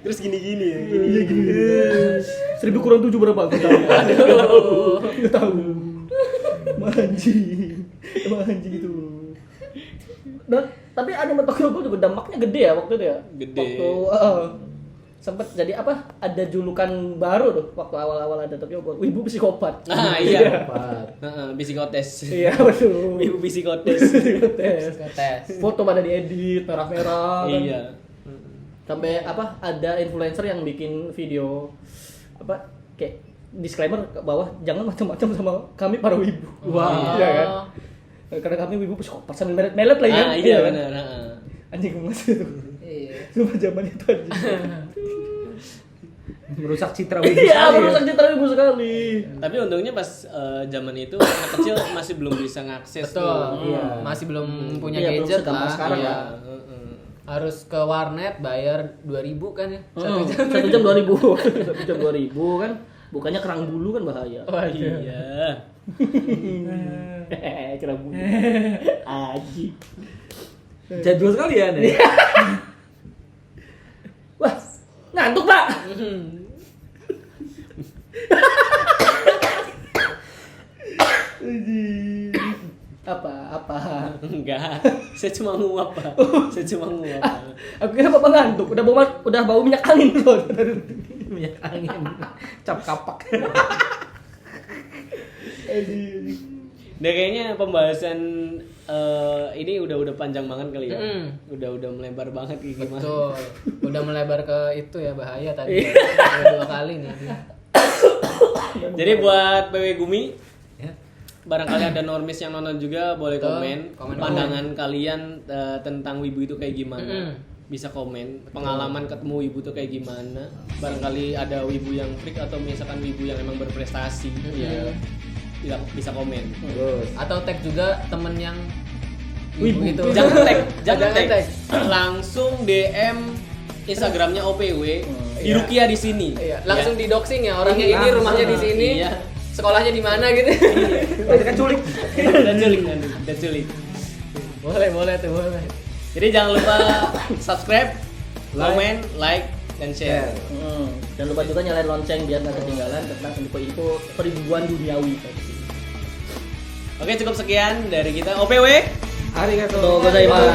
Terus gini-gini ya. Iya gini. 1000 kurang 7 berapa? Enggak tahu. Enggak tahu. Emang anjing itu. Dan tapi anime Tokyo Ghoul juga dampaknya gede ya waktu itu ya. Gede. Waktu sempat jadi apa? Ada julukan baru tuh waktu awal-awal ada Tokyo Ghoul. Wibu psikopat. Ah iya. Psikotes. Iya betul. Ibu psikotes. Tes. Foto pada diedit merah-merah kan. Iya. Sampai ada influencer yang bikin video kayak disclaimer ke bawah, jangan macam-macam sama kami para wibu. Wah. Iya kan? Karena kami wibu psikopat sambil melet-melet lagi kan. Iya kan? benar. Anjing gemes itu. Iya. Cuma zaman itu anjing. Merusak citra wibu. Iya, merusak citra wibu sekali. Tapi untungnya pas zaman itu anak kecil masih belum bisa ngakses Betul. tuh. Iya. Masih belum punya Iya, belum gadget segampang lah. sekarang Iya. lah. Harus ke warnet bayar 2.000 kan ya. 1 jam 2.000. 1 jam 2.000 kan. Bukannya kerang bulu kan bahaya. Iya. Kerang bulu. Aji. Jadul sekali ya nih. Wah, ngantuk, Pak. Apa? Enggak. Saya cuma nguap, Pak. Saya cuma nguap. Aku kira Bapak ngantuk. Udah bau minyak angin loh. Minyak angin. Cap kapak. Nah kayaknya pembahasan ini udah panjang banget kali ya. Udah melebar banget kayak gimana. Betul. Udah melebar ke itu ya, bahaya tadi. Udah 2 kali nih. Jadi buat PW Gumi, barangkali ada normis yang nonton juga boleh komen pandangan kalian tentang wibu itu kayak gimana. Bisa komen pengalaman ketemu wibu itu kayak gimana. Barangkali ada wibu yang freak atau misalkan wibu yang emang berprestasi. Ya bisa komen. Atau tag juga temen yang Wibu. itu. Jangan tag. Langsung DM Instagramnya OPW di Rukia di sini. Iya, langsung di doxing ya, orangnya ini, rumahnya di sini. Iya. Sekolahnya di mana gitu. Nanti kan culik. Dan culik. Boleh tuh, boleh. Jadi jangan lupa subscribe, komen, like, dan share. Jangan lupa juga nyalain lonceng biar nggak ketinggalan tentang info-info peribuan duniawi. Oke, cukup sekian dari kita OPW. Arigato. Gozaimasu.